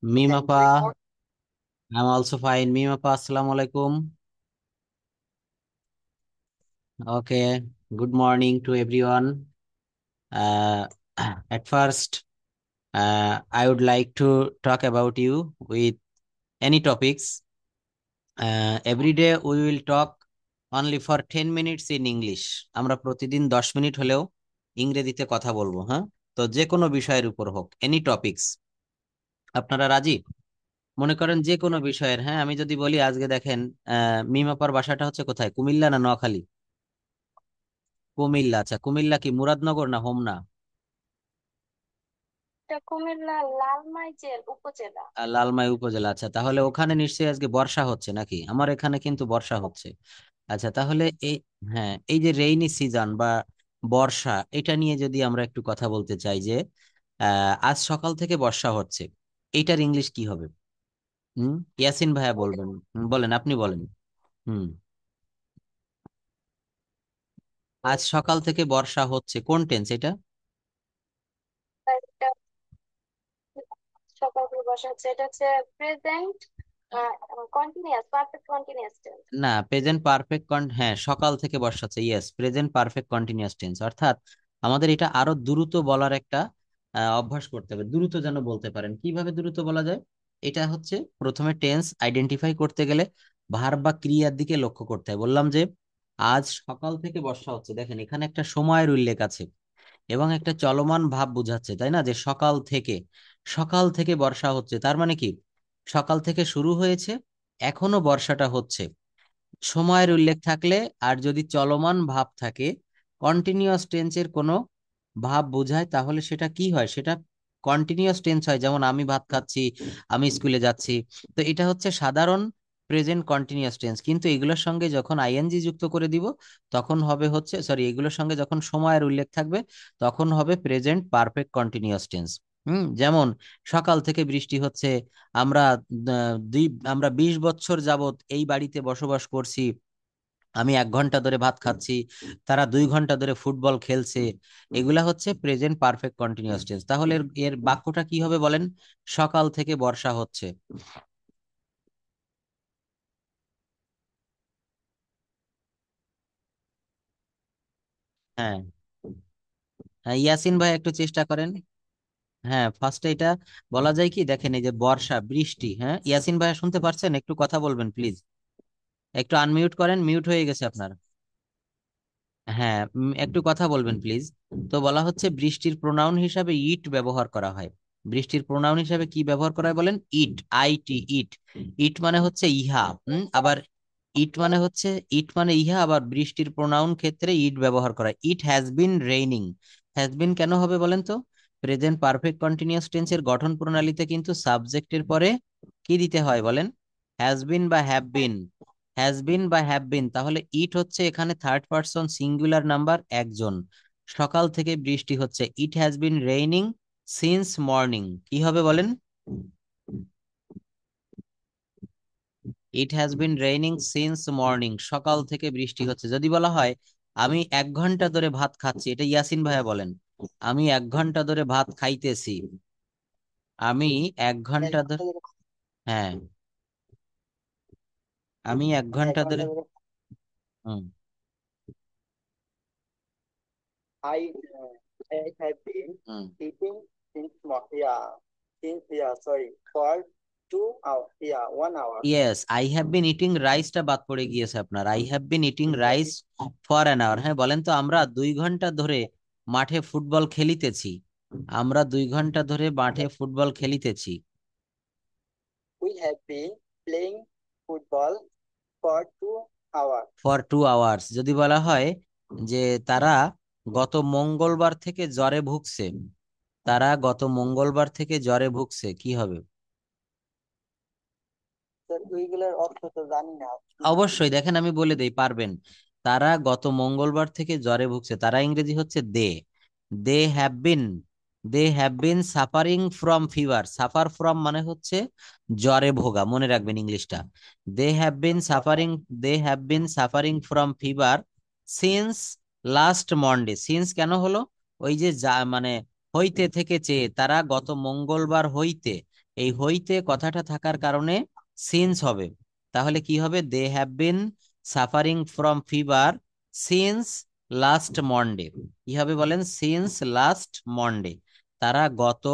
Mimapa, I'm also fine. Mimapa, assalamu alaikum. Okay, good morning to everyone. Uh, at first, I would like to talk about you with any topics. Every day we will talk only for 10 minutes in English. আমরা প্রতিদিন 10 minute হলেও ইংরেজিতে কথা বলবো, হ্যাঁ? তো যে কোনো বিষয়ের উপর হোক, এনি টপিকস। আপনারা রাজি? মনে করেন যে কোনো বিষয়ের, হ্যাঁ? আমি যদি বলি আজকে দেখেন, মিমাপার বাসাটা হচ্ছে কোথায়, কুমিল্লা না নোয়াখালী? কুমিল্লা। আচ্ছা, কুমিল্লা কি মুরাদনগর না হোমনা? এটা কুমিল্লা লালমাইজের উপজেলা। লালমাই উপজেলা। আচ্ছা, তাহলে ওখানে নিশ্চয়ই আজকে বর্ষা হচ্ছে নাকি? আমার এখানে কিন্তু বর্ষা হচ্ছে। আচ্ছা, তাহলে এই, হ্যাঁ, এই যে রেইনি সিজন বা বর্ষা, এটা নিয়ে যদি আমরা একটু কথা বলতে চাই যে আজ সকাল থেকে বর্ষা হচ্ছে, এইটার ইংলিশ কি হবে? ইয়াসিন ভাইয়া বলবেন। বলেন, আপনি বলেন। হুম। আজ সকাল থেকে বর্ষা হচ্ছে, কোন টেন্স এটা? এটা সকাল থেকে বসা হচ্ছে, এটা হচ্ছে present continuous, perfect continuous tense. না, প্রেজেন্ট পারফেক্ট হ্যাঁ, সকাল থেকে বর্ষাচ্ছে, yes, present perfect continuous tense. অর্থাৎ আমাদের এটা আরো দ্রুত বলার একটা অভ্যাস করতে হবে, দ্রুত যেন বলতে পারেন। কিভাবে দ্রুত বলা যায়? এটা হচ্ছে প্রথমে টেন্স আইডেন্টিফাই করতে গেলে ভার্ব বা ক্রিয়ার দিকে লক্ষ্য করতে হয়। বললাম যে আজ সকাল থেকে বর্ষা হচ্ছে, দেখেন এখানে একটা সময়ের উল্লেখ আছে এবং একটা চলমান ভাব বোঝাচ্ছে, তাই না? যে সকাল থেকে, সকাল থেকে বর্ষা হচ্ছে, তার মানে কি সকাল থেকে শুরু হয়েছে, এখনো বর্ষাটা হচ্ছে। সময়ের উল্লেখ থাকলে আর যদি চলমান ভাব থাকে, কন্টিনিউয়াস টেন্সের কোনো ভাব বোঝায়, তাহলে সেটা কি হয়? সেটা কন্টিনিউয়াস টেন্স হয়। যেমন আমি ভাত খাচ্ছি, আমি স্কুলে যাচ্ছি। তো এটা হচ্ছে সাধারণ প্রেজেন্ট কন্টিনিউয়াস টেন্স। কিন্তু এগুলোর সঙ্গে যখন আইএনজি যুক্ত করে দিব, তখন হবে হচ্ছে, সরি, এগুলোর সঙ্গে যখন সময়ের উল্লেখ থাকবে, তখন হবে প্রেজেন্ট পারফেক্ট কন্টিনিউয়াস টেন্স। যেমন সকাল থেকে বৃষ্টি হচ্ছে, আমরা আমরা 20 বছর যাবত এই বাড়িতে বসবাস করছি, আমি 1 ঘন্টা ধরে ভাত খাচ্ছি, তারা 2 ঘন্টা ধরে ফুটবল খেলছে। এগুলা হচ্ছে প্রেজেন্ট পারফেক্ট কন্টিনিউয়াস টেন্স। তাহলে এর এর বাক্যটা কি হবে বলেন? সকাল থেকে বর্ষা হচ্ছে। হ্যাঁ, হ্যাঁ, ইয়াসিন ভাই একটু চেষ্টা করেন। হ্যাঁ, ফার্স্টে এটা বলা যায় কি, দেখেন এই যে বর্ষা, বৃষ্টি, হ্যাঁ, ইয়াসিন ভাই শুনতে পারছেন? একটু কথা বলবেন প্লিজ। একটু আনমিউট করেন, মিউট হয়ে গেছে আপনার। হ্যাঁ, একটু কথা বলবেন প্লিজ। তো বলা হচ্ছে বৃষ্টির প্রোনাউন হিসাবে ইট ব্যবহার করা হয়। বৃষ্টির প্রোনাউন হিসাবে কি ব্যবহার করা হয় বলেন? ইট, আইটি, ইট। ইট মানে হচ্ছে ইহা। আবার ইট মানে হচ্ছে, ইট মানে ইহা, আবার বৃষ্টির প্রোনাউন ক্ষেত্রে ইট ব্যবহার করা হয়। It has been raining. Has been কেন হবে বলেন তো? প্রেজেন্ট পারফেক্ট কন্টিনিউয়াস টেন্সের গঠন প্রণালীতে কিন্তু সাবজেক্টের পরে কি দিতে হয় বলেন? হ্যাজ বিন বা হ্যাভ বিন। হ্যাজ বিন বা হ্যাভ বিন, তাহলে ইট হচ্ছে এখানে থার্ড পারসন সিঙ্গুলার নাম্বার, একজন। সকাল থেকে বৃষ্টি হচ্ছে, it has been raining since morning. কি হবে বলেন? It has been raining since morning, সকাল থেকে বৃষ্টি হচ্ছে। যদি বলা হয় আমি 1 ঘন্টা ধরে ভাত খাচ্ছি, এটা ইয়াসিন ভাইয়া বলেন। আমি 1 ঘন্টা ধরে ভাত খাইতেছি। আমি 1 ঘন্টা ধরে, হ্যাঁ, আমি 1 ঘন্টা ধরে, হুম, I I have been hmm, eating since yeah, since yeah, sorry, for 2 hours, yeah, 1 hour. Yes, I have been eating রাইসটা বাদ পড়ে গিয়েছে আপনার। I have been eating rice for an hour. হ্যাঁ, বলেন তো, আমরা 2 ঘন্টা ধরে মাঠে ফুটবল খেলিতেছি। আমরা 2 ঘন্টা ধরে মাঠে ফুটবল খেলিতেছি। We have been playing football for 2 hours. For 2 hours. যদি বলা হয় যে তারা গত মঙ্গলবার থেকে জ্বরে ভুগছে, তারা গত মঙ্গলবার থেকে জ্বরে ভুগছে, কি হবে? স্যার ওইগুলোর অর্থ তো জানি না। অবশ্যই, দেখেন আমি বলে দেই, পারবেন। তারা গত মঙ্গলবার থেকে জ্বরে ভুগছে, তারা ইংরেজি হচ্ছে they. They have been, they have been suffering from fever. Suffer from মানে হচ্ছে জ্বরে ভোগা, মনে রাখবেন ইংলিশটা। They have been suffering, they have been suffering from fever since last Monday. Since কেন হলো? ওই যে যা মানে হইতে থেকে চেয়ে, তারা গত মঙ্গলবার হইতে, এই হইতে কথাটা থাকার কারণে সিন্স হবে। তাহলে কি হবে? They have been suffering from fever since last Monday. কি হবে বলেন? Since last Monday. তারা গত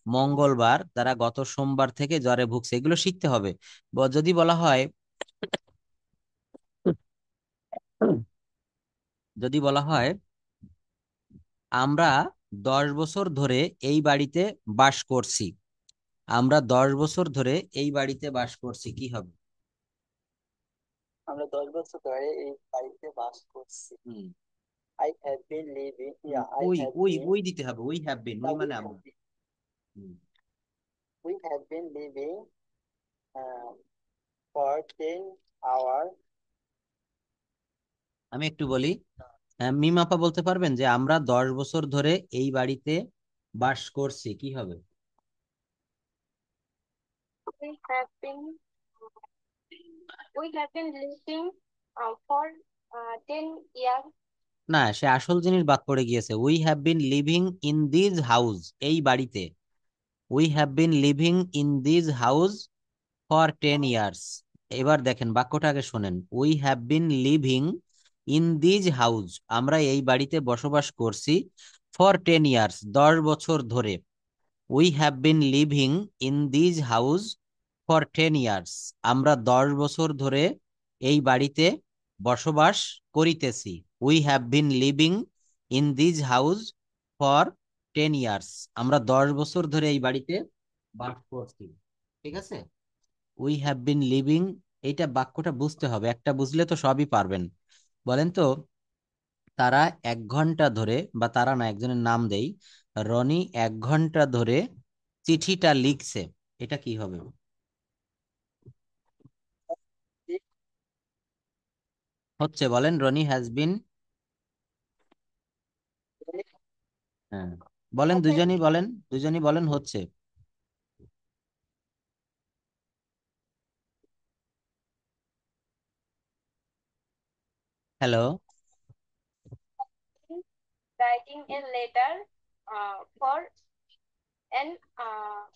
মঙ্গলবার, তারা গত সোমবার থেকে জ্বরে ভুগছে। এগুলো শিখতে হবে। যদি বলা হয়, যদি বলা হয় আমরা 10 বছর ধরে এই বাড়িতে বাস করছি, আমরা 10 বছর ধরে এই বাড়িতে বাস করছি, কি হবে? আমরা 10 বছর ধরে এই বাড়িতে বাস করছি। হুম, I have been living, yeah, I ওই have ওই been, ওই দিতে হবে। উই হ্যাভ বিন, ওই yeah, মানে আমরা। হুম, we have been living uh, for 10 hours. আমি একটু বলি। মিম আপা বলতে পারবেন যে আমরা 10 বছর ধরে এই বাড়িতে বাস করছি, কি হবে? We have been we have been living for 10 years. না, সে আসল জিনিস বাদ পড়ে গিয়েছে। We have been living in this house, এই বাড়িতে। We have been living in this house for 10 years. এবার দেখেন, বাক্যটা আগে শোনেন। We have been living in these house, আমরা এই বাড়িতে বসবাস করছি, ফর 10 ইয়ার্স, 10 বছর ধরে। We have been living in these house for 10 years, আমরা 10 বছর ধরে এই বাড়িতে বসবাস করিতেছি। We have been living in these house for 10 years, আমরা 10 বছর ধরে এই বাড়িতে বাস করছি। ঠিক আছে? উই হ্যাভ বিন লিভিং, এইটা বাক্যটা বুঝতে হবে। একটা বুঝলে তো সবই পারবেন। বলেন তো, তারা 1 ঘন্টা ধরে, বা তারা না, একজনের নাম দেই, রনি 1 ঘন্টা ধরে চিঠিটা লিখছে, এটা কি হবে? হচ্ছে, বলেন। রনি হ্যাজ বিন, হ্যাঁ বলেন, Okay. দুজনই বলেন, দুজনই বলেন, হচ্ছে। Hello. Writing a letter for an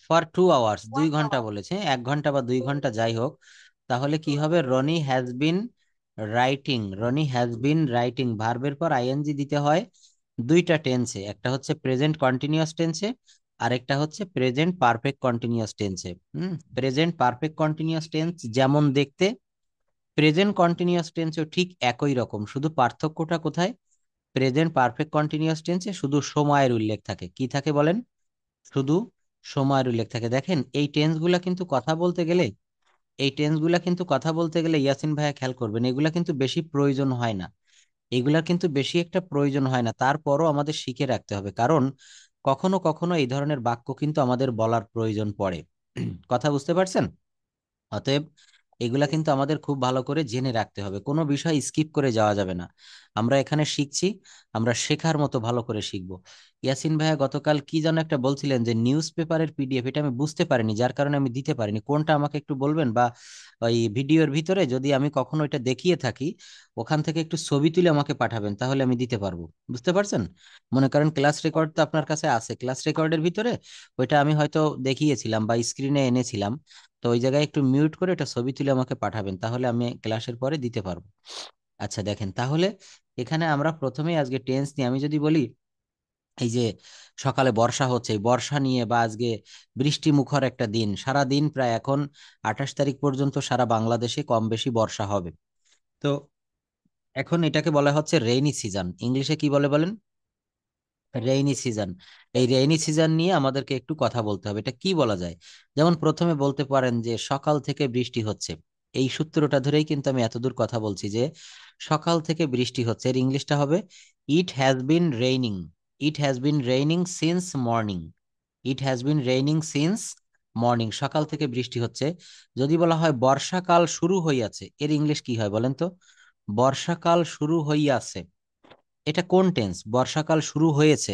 for 2 hours, 2 ঘন্টা 1 hour. বলেছে, 1 ঘন্টা বা 2 ঘন্টা যাই হোক। তাহলে কি হবে? Ronnie has been writing, Ronnie has been writing, ভার্বের পর আইএনজি দিতে হয় দুইটা টেন্সে, একটা হচ্ছে প্রেজেন্ট কন্টিনিউয়াস টেন্সে, আর একটা হচ্ছে প্রেজেন্ট পারফেক্ট কন্টিনিউয়াস টেন্সে। প্রেজেন্ট পারফেক্ট কন্টিনিউয়াস টেন্স যেমন দেখতে, প্রেজেন্ট কন্টিনিউয়াস টেন্সও ঠিক একই রকম, শুধু পার্থক্যটা কোথায়? প্রেজেন্ট পারফেক্ট কন্টিনিউয়াস টেন্সে শুধু সময়ের উল্লেখ থাকে। কি থাকে বলেন? শুধু সময়ের উল্লেখ থাকে। দেখেন, এই টেন্স গুলা কিন্তু কথা বলতে গেলে, এই টেন্স গুলা কিন্তু কথা বলতে গেলে ইয়াসিন ভাইয়া খেয়াল করবেন, এগুলা কিন্তু বেশি প্রয়োজন হয় না। এগুলার কিন্তু বেশি একটা প্রয়োজন হয় না, তারপরও আমাদের শিখে রাখতে হবে, কারণ কখনো কখনো এই ধরনের বাক্য কিন্তু আমাদের বলার প্রয়োজন পড়ে। কথা বুঝতে পারছেন? অতএব এগুলা কিন্তু আমাদের খুব ভালো করে জেনে রাখতে হবে, কোনো বিষয় স্কিপ করে যাওয়া যাবে না। আমরা এখানে শিখছি, আমরা শেখার মতো ভালো করে শিখবো। ইয়াসিন ভাইয়া গতকাল কি যেন একটা বলছিলেন যে নিউজ পেপারের পিডিএফ, এটা আমি বুঝতে পারিনি, যার কারণে আমি দিতে পারিনি। কোনটা আমাকে একটু বলবেন? বা ওই ভিডিওর ভিতরে যদি আমি কখনো এটা দেখিয়ে থাকি, ওখান থেকে একটু ছবি তুলে আমাকে পাঠাবেন, তাহলে আমি দিতে পারবো। বুঝতে পারছেন? মনে করেন ক্লাস রেকর্ড তো আপনার কাছে আছে, ক্লাস রেকর্ডের ভিতরে ওইটা আমি হয়তো দেখিয়েছিলাম বা স্ক্রিনে এনেছিলাম, তো ওই জায়গায় একটু মিউট করে এটা ছবি তুলে আমাকে পাঠাবেন, তাহলে আমি ক্লাসের পরে দিতে পারবো। আচ্ছা দেখেন তাহলে, এখানে আমরা প্রথমেই আজকে টেন্স নিয়ে আমি যদি বলি, এই যে সকালে বর্ষা হচ্ছে, এই বর্ষা নিয়ে, বা আজকে বৃষ্টি মুখর একটা দিন, সারা দিন প্রায় এখন 28 তারিখ পর্যন্ত সারা বাংলাদেশে কম বেশি বর্ষা হবে। তো এখন এটাকে বলা হচ্ছে রেইনি সিজন, ইংলিশে কি বলে বলেন? Rainy season. এই রেইনি সিজন নিয়ে আমাদেরকে একটু কথা বলতে হবে, এটা কি বলা যায়? যেমন প্রথমে বলতে পারেন যে সকাল থেকে বৃষ্টি হচ্ছে, এই সূত্রটা ধরেই কিন্তু আমি এতদূর কথা বলছি যে সকাল থেকে বৃষ্টি হচ্ছে, এর ইংলিশটা হবে it has been raining. It has been raining since morning. It has been raining since morning, সকাল থেকে বৃষ্টি হচ্ছে। যদি বলা হয় বর্ষাকাল শুরু হইয়াছে, এর ইংলিশ কি হয় বলেন তো? বর্ষাকাল শুরু হইয়াছে, এটা কোন টেন্স? বর্ষাকাল শুরু হয়েছে।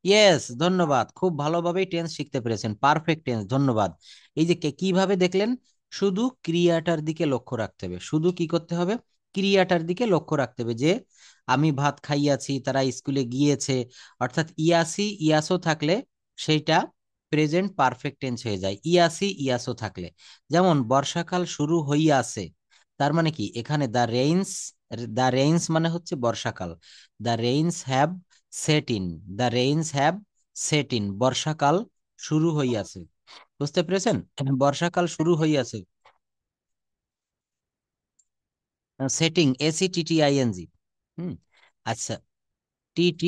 ইয়েস, ধন্যবাদ, খুব ভালোভাবেই টেন্স শিখতে পেরেছেন, পারফেক্ট টেন্স, ধন্যবাদ। এই যে কিভাবে দেখলেন? শুধু ক্রিয়াটার দিকে লক্ষ্য রাখতে হবে, শুধু কি করতে হবে? ক্রিয়াটার দিকে লক্ষ্য রাখতে হবে, যে আমি ভাত খাইয়াছি, তারা স্কুলে গিয়েছে, অর্থাৎ ইয়াসি ইয়াসও থাকলে সেইটা প্রেজেন্ট পারফেক্ট টেন্স হয়ে যায় ইয়াসি ইয়াসো থাকলে। যেমন বর্ষাকাল শুরু হইয়াছে, তার মানে কি এখানে দ্য রেইনস মানে হচ্ছে বর্ষাকাল। The rains have set in, the rains have set in, বর্ষাকাল শুরু হইয়াছে। বুঝতে পেরেছেন? বর্ষাকাল শুরু হইয়াছে, সেটিং, SETTING। হুম। আচ্ছা, TT,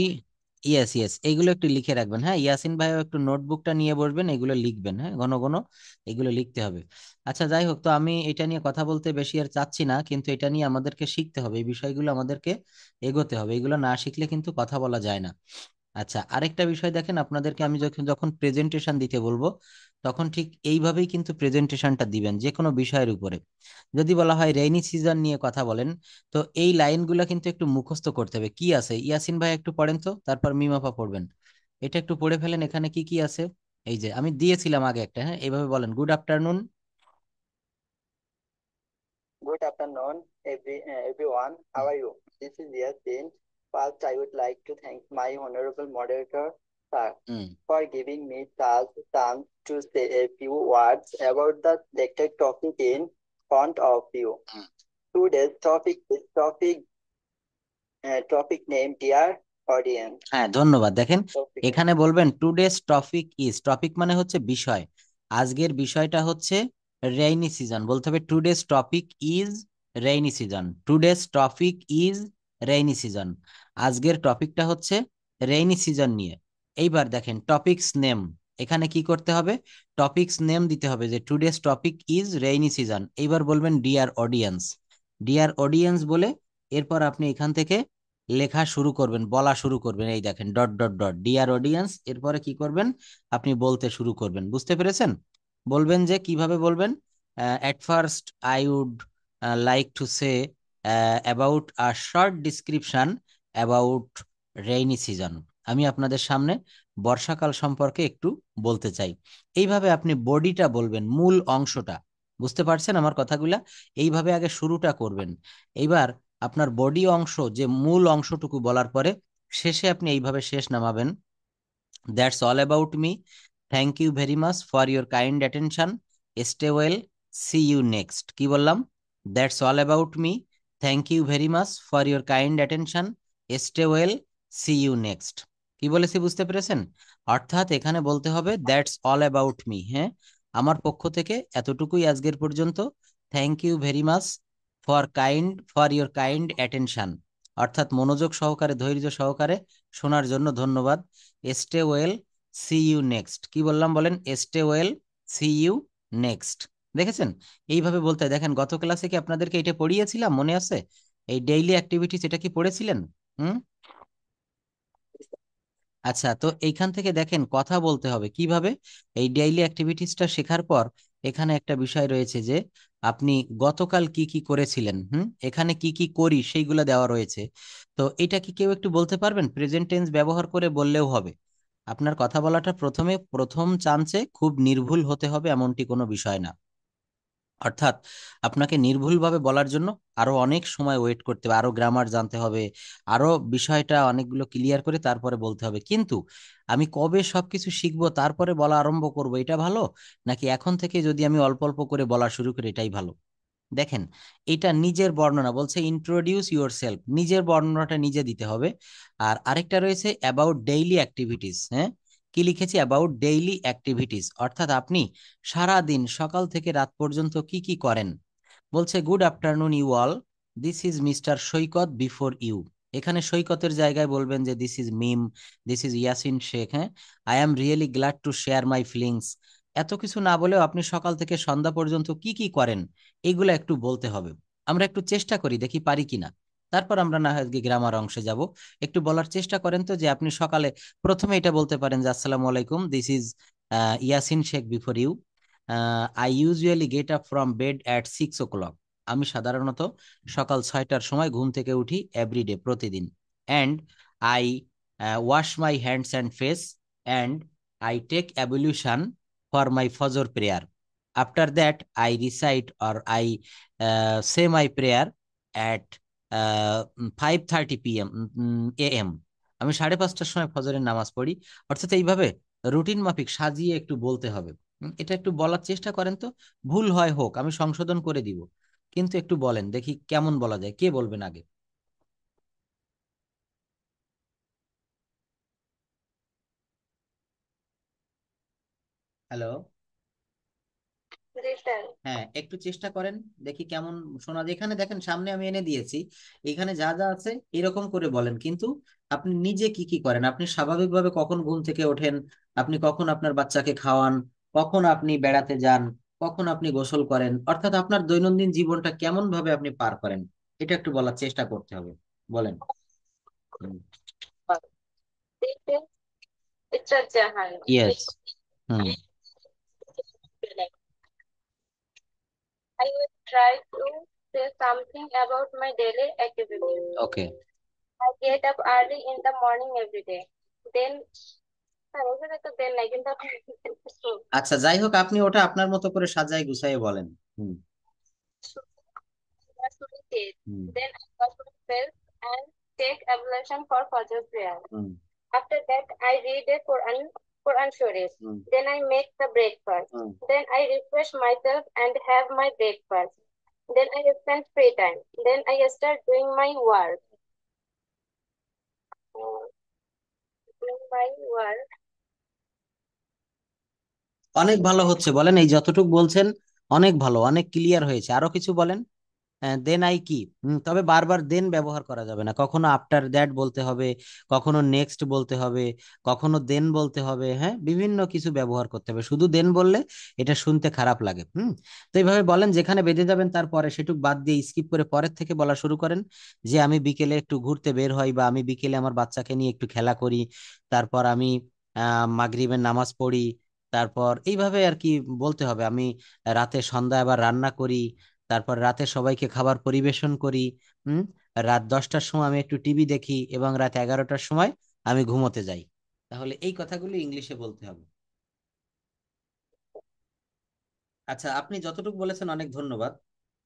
ইয়েস ইয়েস, এগুলো একটু লিখে রাখবেন। হ্যাঁ, ইয়াসিন ভাইও একটু নোটবুকটা নিয়ে বসবেন, এগুলো লিখবেন, হ্যাঁ ঘন ঘন এগুলো লিখতে হবে। আচ্ছা যাই হোক, তো আমি এটা নিয়ে কথা বলতে বেশি আর চাচ্ছি না, কিন্তু এটা নিয়ে আমাদেরকে শিখতে হবে, এই বিষয়গুলো আমাদেরকে এগোতে হবে, এগুলো না শিখলে কিন্তু কথা বলা যায় না। আচ্ছা, আরেকটা বিষয় দেখেন, আপনাদেরকে আমি যখন যখন প্রেজেন্টেশন দিতে বলবো, তখন ঠিক এইভাবেই কিন্তু প্রেজেন্টেশনটা দিবেন যে কোনো বিষয়ের উপরে। যদি বলা হয় রেইনি সিজন নিয়ে কথা বলেন, তো এই লাইনগুলো কিন্তু একটু মুখস্থ করতে হবে। কি আছে ইয়াসিন ভাই একটু পড়েন তো, তারপর মিমাপা পড়বেন। এটা একটু পড়ে ফেলেন, এখানে কি কি আছে। এই যে আমি দিয়েছিলাম আগে একটা, হ্যাঁ এইভাবে বলেন, good afternoon. Good afternoon, everyone. How are you? This is Yasin. First, I would like to thank my honorable moderator, sir, hmm for giving me chance to say a few words about the selected topic in front of you. Hmm. Today's topic is topic name, dear audience. হ্যাঁ ধন্যবাদ। দেখেন Topic name. এখানে বলবেন today's topic is, topic মানে হচ্ছে বিষয়, আজকের বিষয়টা হচ্ছে রেইনি সিজন, বলতে হবে today's topic is rainy season, today's topic is rainy season, আজকের টপিকটা হচ্ছে রেইনি সিজন নিয়ে। এইবার দেখেন টপিকস নেম, এখানে কি করতে হবে, টপিকস নেম দিতে হবে, যে today's topic is rainy season. এইবার বলবেন ডিয়ার অডিয়েন্স, ডিয়ার অডিয়েন্স বলে এরপর আপনি এখান থেকে লেখা শুরু করবেন, বলা শুরু করবেন। এই দেখেন dot dot dot, dear audience, এরপরে কি করবেন, আপনি বলতে শুরু করবেন। বুঝতে পেরেছেন? বলবেন যে কিভাবে বলবেন, at first I would like to say about a short description about rainy season. আমি আপনাদের সামনে বর্ষাকাল সম্পর্কে একটু বলতে চাই। এইভাবে আপনি বডিটা বলবেন, মূল অংশটা। বুঝতে পারছেন আমার কথাগুলা? এইভাবে আগে শুরুটা করবেন। এইবার আপনার বডি অংশ, যে মূল অংশটুকু বলার পরে শেষে আপনি এইভাবে শেষ নামাবেন, that's all about me, thank you very much for your kind attention, stay well, see you next. কি বললাম? That's all about me, thank you very much for your kind attention, stay well, see you next. কি বলেছি বুঝতে পেরেছেন? অর্থাৎ এখানে বলতে হবে দ্যাটস অল অ্যাবাউট মি, হ্যাঁ আমার পক্ষ থেকে এতটুকুই আজকের পর্যন্ত, thank you very much for your kind attention, অর্থাৎ মনোযোগ সহকারে ধৈর্য সহকারে শোনার জন্য ধন্যবাদ। Stay well, see you next. কি বললাম বলেন, stay well, see you next. দেখেছেন? এইভাবে বলতে হয়। দেখেন গত ক্লাসে কি আপনাদেরকে এটা পড়িয়েছিলাম, মনে আছে? এই ডেইলি অ্যাক্টিভিটিস, এটা কি পড়েছিলেন? হুম। আচ্ছা, তো এইখান থেকে দেখেন কথা বলতে হবে কিভাবে। এই ডেইলি অ্যাক্টিভিটিসটা শেখার পর এখানে একটা বিষয় রয়েছে যে আপনি গতকাল কি কি করেছিলেন, এখানে কি কি করি সেইগুলো দেওয়া রয়েছে। তো এটা কি কেউ একটু বলতে পারবেন? প্রেজেন্ট টেন্স ব্যবহার করে বললেও হবে। আপনার কথা বলাটা প্রথম চান্সে খুব নির্ভুল হতে হবে, এমনটি কোনো বিষয় না। অর্থাৎ আপনাকে নির্ভুলভাবে বলার জন্য আরো অনেক সময় ওয়েট করতে হবে, আরো গ্রামার জানতে হবে, আরো বিষয়টা অনেকগুলো ক্লিয়ার করে তারপরে বলতে হবে। কিন্তু আমি কবে সবকিছু শিখবো তারপরে বলা আরম্ভ করব, এটা ভালো, নাকি এখন থেকে যদি আমি অল্প অল্প করে বলা শুরু করি এটাই ভালো? দেখেন, এটা নিজের বর্ণনা, বলছে ইন্ট্রোডিউস ইউর সেলফ, নিজের বর্ণনাটা নিজে দিতে হবে। আর আরেকটা রয়েছে অ্যাবাউট ডেইলি অ্যাক্টিভিটিস, হ্যাঁ কি লিখেছি, অ্যাবাউট ডেইলি অ্যাক্টিভিটিস, অর্থাৎ আপনি সারা দিন সকাল থেকে রাত পর্যন্ত কি কি করেন। বলছে good afternoon you all, this is mister Saikat before you. এখানে সৈকতের জায়গায় বলবেন যে this is Mim, this is Yasin Sheikh, হ্যাঁ I am really glad to share my feelings. এত কিছু না বলেও আপনি সকাল থেকে সন্ধ্যা পর্যন্ত কি কি করেন এইগুলো একটু বলতে হবে। আমরা একটু চেষ্টা করি, দেখি পারি কিনা, তারপর আমরা না হয় গ্রামার অংশে যাব। একটু বলার চেষ্টা করেন তো, যে আপনি সকালে প্রথমে এটা বলতে পারেন যে আসসালামু আলাইকুম, this is Yasin Sheikh before you, I usually get up from bed at 6 o'clock। আমি সাধারণত সকাল 6টার সময় ঘুম থেকে উঠি, এভরিডে প্রতিদিন। And I wash my hands and face, and I take ablution for my Fajr prayer. After that I recite or I say my prayer at 5:30 PM AM। আমি 5:30টার সময় ফজরের নামাজ পড়ি। অর্থাৎ এইভাবে রুটিন মাফিক সাজিয়ে একটু বলতে হবে। এটা একটু বলার চেষ্টা করেন তো। ভুল হয় হোক, আমি সংশোধন করে দিব, কিন্তু একটু বলেন দেখি কেমন বলা যায়। কে বলবেন আগে? হ্যালো। Return. হ্যাঁ, একটু চেষ্টা করেন, দেখি কেমন শোনা যায়। এখানে দেখেন সামনে আমি এনে দিয়েছি, এখানে যা যা আছে এরকম করে বলেন। কিন্তু আপনি নিজে কি কি করেন, আপনি স্বাভাবিকভাবে কখন ঘুম থেকে ওঠেন, আপনি কখন আপনার বাচ্চাকে খাওয়ান, কখন আপনি বেড়াতে যান, কখন আপনি গোসল করেন, অর্থাৎ আপনার দৈনন্দিন জীবনটা কেমন ভাবে আপনি পার করেন, এটা একটু bolaর চেষ্টা করতে হবে। বলেন। হুম। Return. It's a Jahan. Yes. Hmm. I will try to say something about my daily activities. Okay. I get up early in the morning every day. Then, এখানে তো then নাই কিন্তু আপনি আচ্ছা, যাই হোক, আপনি ওটা আপনার মতো করে সাজাই গুছাই বলেন। হুম। হুম। Then I wash my face and take ablution for Fajr prayer. Hmm. After that, I read a Quran Sharif. Hmm. Then I make the breakfast. Hmm. Then I refresh myself and have my breakfast. Then I spend free time. Then I start doing my work. Uh, doing my work. অনেক ভালো হচ্ছে, বলেন। এই যতটুকু বলছেন অনেক ভালো, অনেক ক্লিয়ার হয়েছে। আরো কিছু বলেন। দেন আই কি, তবে বারবার দেন ব্যবহার করা যাবে না, কখনো আফটার দ্যাট বলতে হবে, কখনো নেক্সট বলতে হবে, কখনো দেন বলতে হবে। হ্যাঁ, বিভিন্ন কিছু ব্যবহার করতে হবে, শুধু দেন বললে এটা শুনতে খারাপ লাগে। তো এইভাবে বলেন, যেখানে বেঁধে যাবেন তারপরে সেটুক বাদ দিয়ে স্কিপ করে পরের থেকে বলা শুরু করেন। যে আমি বিকেলে একটু ঘুরতে বের হই, বা আমি বিকেলে আমার বাচ্চাকে নিয়ে একটু খেলা করি, তারপর আমি মাগরিবের নামাজ পড়ি, তারপর এইভাবে আর কি বলতে হবে। আমি রাতে সন্ধ্যা আবার রান্না করি, তারপর রাতে সবাইকে খাবার পরিবেশন করি। হুম। রাত 10টার সময় আমি একটু টিভি দেখি, এবং রাত 11টার সময় আমি ঘুমোতে যাই। তাহলে এই কথাগুলো ইংলিশে বলতে হবে। আচ্ছা, আপনি যতটুকু বলেছেন অনেক ধন্যবাদ।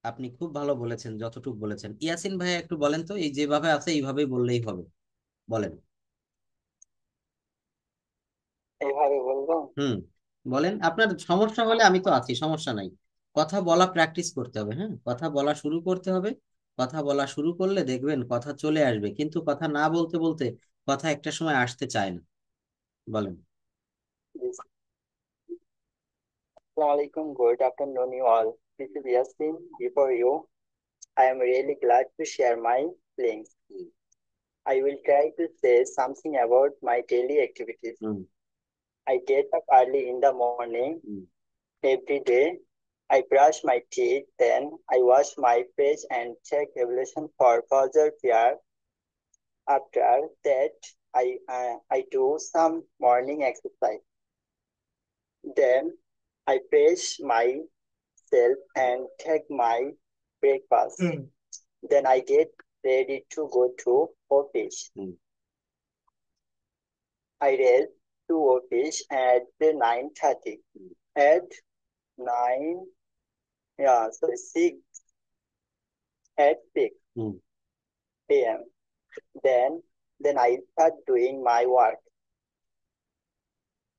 আপনি খুব ভালো বলেছেন, যতটুকু বলেছেন। ইয়াসিন ভাই একটু বলেন তো, এই যেভাবে আছে এইভাবেই বললেই হবে। বলেন। এইভাবে বলবো? হুম। বলেন, আপনার সমস্যা হলে আমি তো আছি, সমস্যা নাই। কথা বলা প্র্যাকটিস করতে হবে। হ্যাঁ, কথা বলা শুরু করতে হবে। কথা বলা শুরু করলে দেখবেন কথা চলে আসবে, কিন্তু কথা না বলতে বলতে কথা একটা সময় আসতে চায় না। বলেন। Assalamu alaikum. Good afternoon, you all. This is Yasin. Before you, I am really glad to share my feelings. I will try to say something about my daily activities. Hmm. I get up early in the morning hmm. every day. I brush my teeth, then I wash my face and take ablution for further prayer. After that, I do some morning exercise. Then I fresh myself and take my breakfast. Then I get ready to go to office. Hmm. I reach to office at 9:30. At 9, yeah, so 6 at 6 hmm. a.m. Then I start doing my work.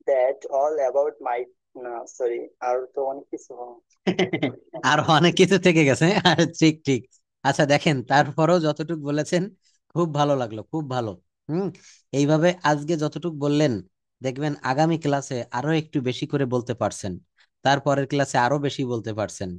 That all about my no, sorry, আর তো অনেক কিছু। আর অনেক কিছু থেকে গেছে। আর ঠিক ঠিক। আচ্ছা দেখেন, তারপরেও যতটুকু বলেছেন খুব ভালো লাগলো, খুব ভালো। হুম। এইভাবে আজকে যতটুকু বললেন, দেখবেন আগামী ক্লাসে আরো একটু বেশি করে বলতে পারছেন, তারপরের ক্লাসে আরো বেশি বলতে পারছেন।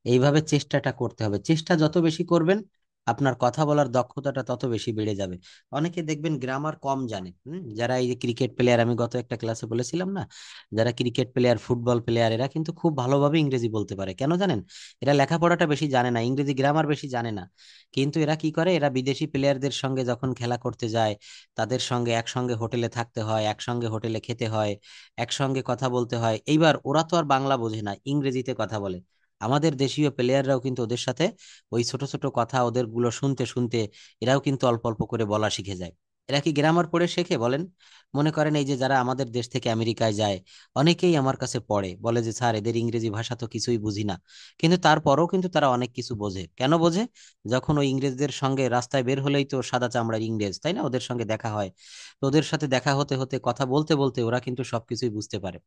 এইভাবে চেষ্টাটা করতে হবে। চেষ্টা যত বেশি করবেন, আপনার কথা বলার দক্ষতাটা তত বেশি বেড়ে যাবে। অনেকে দেখবেন গ্রামার কম জানে। যারা এই যে ক্রিকেট প্লেয়ার, আমি গত একটা ক্লাসে বলেছিলাম না, যারা ক্রিকেট প্লেয়ার, ফুটবল প্লেয়ার, এরা কিন্তু খুব ভালোভাবে ইংরেজি বলতে পারে। কেন জানেন? এরা লেখাপড়াটা বেশি জানে না, ইংরেজি গ্রামার বেশি জানে না, কিন্তু এরা কি করে, এরা বিদেশি প্লেয়ারদের সঙ্গে যখন খেলা করতে যায়, তাদের সঙ্গে একসঙ্গে হোটেলে থাকতে হয়, একসঙ্গে হোটেলে খেতে হয়, একসঙ্গে কথা বলতে হয়। এইবার ওরা তো আর বাংলা বোঝে না, ইংরেজিতে কথা বলে। আমাদের দেশীয় প্লেয়াররাও কিন্তু ওদের সাথে ওই ছোট ছোট কথা ওদের গুলো শুনতে শুনতে এরাও কিন্তু অল্প অল্প করে বলা শিখে যায়। এরা কি গ্রামার পড়ে শেখে বলেন? মনে করেন এই যে যারা আমাদের দেশ থেকে আমেরিকায় যায়, অনেকেই আমার কাছে পড়ে, বলে যে স্যার এদের ইংরেজি ভাষা তো কিছুই বুঝি না। কিন্তু তারপরেও কিন্তু তারা অনেক কিছু বোঝে। কেন বোঝে? যখন ওই ইংরেজদের সঙ্গে রাস্তায় বের হলেই তো সাদা চামড়ার ইংরেজ, তাই না, ওদের সঙ্গে দেখা হয়। তো ওদের সাথে দেখা হতে হতে কথা বলতে বলতে ওরা কিন্তু সবকিছুই বুঝতে পারে।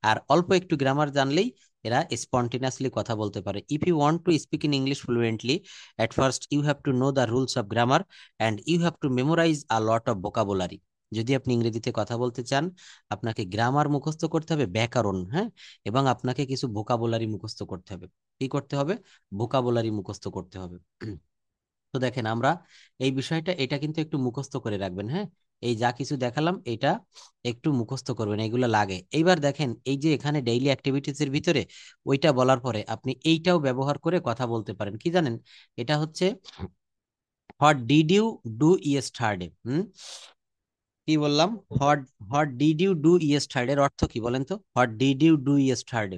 আর অল্প একটু গ্রামার জানলেই এরা স্পন্টেনিয়াসলি কথা বলতে পারে। If you want to speak in English fluently, at first you have to know the rules of grammar and you have to memorize a lot of vocabulary. যদি আপনি ইংরেজিতে কথা বলতে চান, আপনাকে গ্রামার মুখস্থ করতে হবে, ব্যাকরণ, হ্যাঁ, এবং আপনাকে কিছু ভোকাবুলারি মুখস্থ করতে হবে। কি করতে হবে? ভোকাবুলারি মুখস্থ করতে হবে। তো দেখেন আমরা এই বিষয়টা, এটা কিন্তু একটু মুখস্থ করে রাখবেন, হ্যাঁ। এই যা কিছু দেখালাম এটা একটু মুখস্থ করবেন, এগুলো লাগে। এইবার দেখেন এই যে এখানে ডেইলি অ্যাক্টিভিটিস এর ভিতরে ওইটা বলার পরে আপনি এইটাও ব্যবহার করে কথা বলতে পারেন। কি জানেন? এটা হচ্ছে what did you do yesterday. কি বললাম? What what did you do yesterday এর অর্থ কি বলেন তো? What did you do yesterday.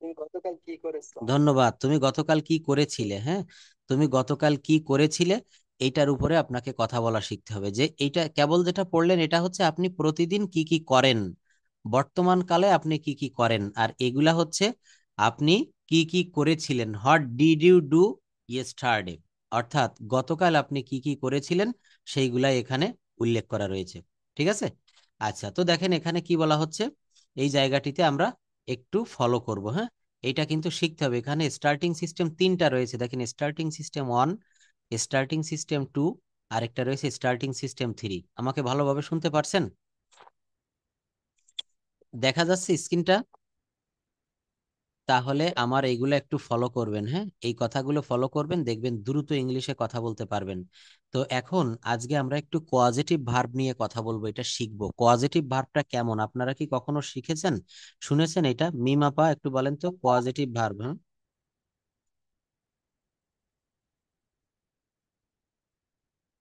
তুমি গতকাল কি করেছো? ধন্যবাদ। তুমি গতকাল কি করেছিলে, হ্যাঁ, তুমি গতকাল কি করেছিলে, এইটার উপরে আপনাকে কথা বলা শিখতে হবে। যে এইটা কেবল যেটা পড়লেন এটা হচ্ছে আপনি প্রতিদিন কি কি করেন, বর্তমান কালে আপনি কি কি করেন, আর এগুলা হচ্ছে আপনি কি কি করেছিলেন। What did you do yesterday, অর্থাৎ গতকাল আপনি কি কি করেছিলেন সেইগুলাই এখানে উল্লেখ করা রয়েছে। ঠিক আছে? আচ্ছা, তো দেখেন এখানে কি বলা হচ্ছে, এই জায়গাটিতে আমরা একটু ফলো করব, হ্যাঁ। এটা কিন্তু শিখতে হবে। এখানে স্টার্টিং সিস্টেম তিনটা রয়েছে, দেখেন, স্টার্টিং সিস্টেম 1, স্টার্টিং সিস্টেম 2, আরেকটা রয়েছে স্টার্টিং সিস্টেম 3। আমাকে ভালোভাবে শুনতে পারছেন? দেখা যাচ্ছে স্ক্রিনটা? তাহলে আমার এইগুলো একটু ফলো করবেন, হ্যাঁ, এই কথাগুলো ফলো করবেন, দেখবেন দ্রুত ইংলিশে কথা বলতে পারবেন। তো এখন আজকে আমরা একটু কোয়াজিটিভ ভার্ব নিয়ে কথা বলবো, এটা শিখবো। কোয়াজিটিভ ভার্বটা কেমন, আপনারা কি কখনো শিখেছেন, শুনেছেন এটা? মিমাপা একটু বলেন তো কোয়াজিটিভ ভার্ব। হ্যাঁ,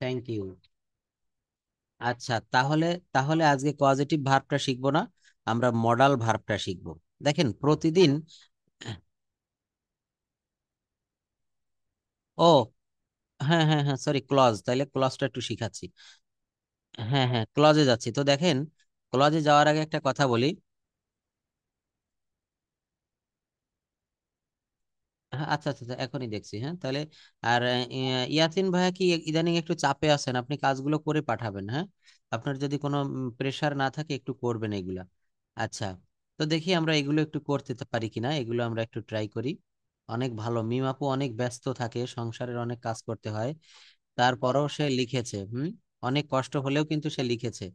থ্যাংক ইউ। আচ্ছা, তাহলে তাহলে আজকে পজিটিভ ভার্বটা শিখবো না, আমরা মডাল ভার্বটা শিখবো। দেখেন প্রতিদিন। ও, হ্যাঁ হ্যাঁ হ্যাঁ, সরি, ক্লজ, তাইলে ক্লজটা একটু শিখাচ্ছি। হ্যাঁ হ্যাঁ, ক্লজে যাচ্ছি। তো দেখেন, ক্লজে যাওয়ার আগে একটা কথা বলি। হ্যাঁ, আচ্ছা আচ্ছা আচ্ছা, এখনই দেখছি, হ্যাঁ, তাহলে। আর ইয়াসিন ভাইয়া কি ইদানিং একটু চাপে আছেন? আপনি কাজগুলো করে পাঠাবেন, হ্যাঁ। আপনার যদি কোনো প্রেশার না থাকে একটু করবেন এগুলা। আচ্ছা, তো দেখি আমরা এগুলো একটু করতে পারি কিনা, এগুলো আমরা একটু ট্রাই করি। অনেক ভালো, মিম আপু অনেক ব্যস্ত থাকে, সংসারের অনেক কাজ করতে হয়, তারপরেও সে লিখেছে। অনেক কষ্ট হলেও কিন্তু সে লিখেছে।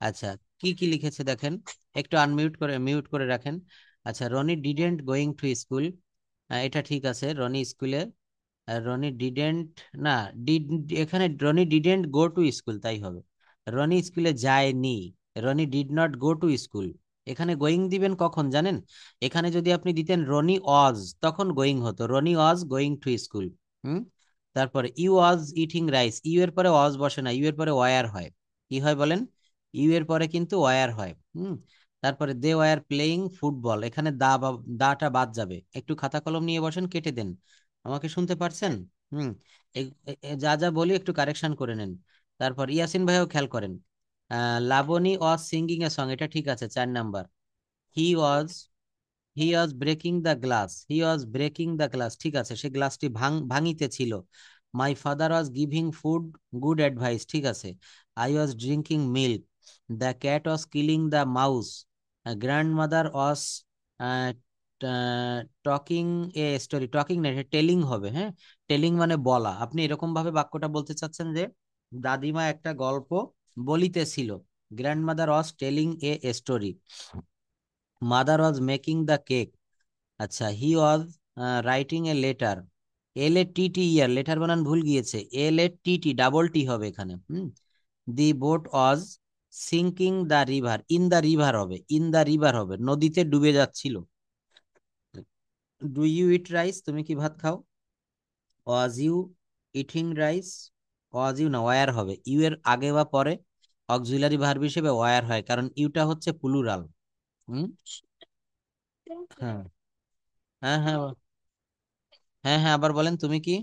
আচ্ছা, কি কি লিখেছে দেখেন, একটু আনমিউট করে মিউট করে রাখেন। আচ্ছা, Roni didn't going to school, এটা ঠিক আছে, রনি স্কুলে, রনি ডিডেন্ট, না, ডিড, এখানে Roni didn't go to school তাই হবে। রনি স্কুলে যায়নি, Roni did not go to school. এখানে গোয়িং দিবেন কখন জানেন? এখানে যদি আপনি দিতেন রনি ওয়াজ, তখন গোয়িং হতো, Roni was going to school. Hmm তারপরে you was eating rice, you এর পরে ওয়াজ বসে না, ইউ এর পরে ওয়ার হয়। কি হয় বলেন? ইউ এর পরে কিন্তু ওয়ার হয়। তারপরে দে ওয়ার প্লেয়িং ফুটবল, এখানে দাটা বাদ যাবে, একটু খাতা কলম নিয়ে বসেন, কেটে দেন। আমাকে শুনতে পারছেন? হুম যা যা বলি একটু কারেকশন করে নেন। তারপর ইয়াসিন ভাইও খেয়াল করেন। Laboni was singing a song, এটা ঠিক আছে, 4 number. He was he was breaking the glass, he was breaking the glass, ঠিক আছে, সে গ্লাসটি ভাঙিতে ছিল। My father was giving food good advice, ঠিক আছে। I was drinking milk, the cat was killing the mouse, grand mother was talking a story, talking না, telling হবে, হ্যাঁ। টেলিং মানে বলা। আপনি এরকম ভাবে বাক্যটা বলতে চাচ্ছেন যে দাদিমা একটা গল্প বলিতেছিল, grand mother was telling a story, mother was making the cake. আচ্ছা, he was writing a letter, L A T T, your letter বানান ভুল গিয়েছে, এল A T T, double T হবে এখানে। The boat was sinking the river, in the river হবে, in the river হবে, নদীতে ডুবে যাচ্ছিল। ডু ইউ ইট রাইস, তুমি কি ভাত খাও? Was you eating rice, was you না, ওয়ার হবে, ইউ এর আগে বা পরে অক্সিলারি ভার্ব হিসেবে ওয়ার হয়, কারণ ইউটা হচ্ছে প্লুরাল। হুম হ্যাঁ হ্যাঁ হ্যাঁ হ্যাঁ হ্যাঁ, আবার বলেন, তুমি কি?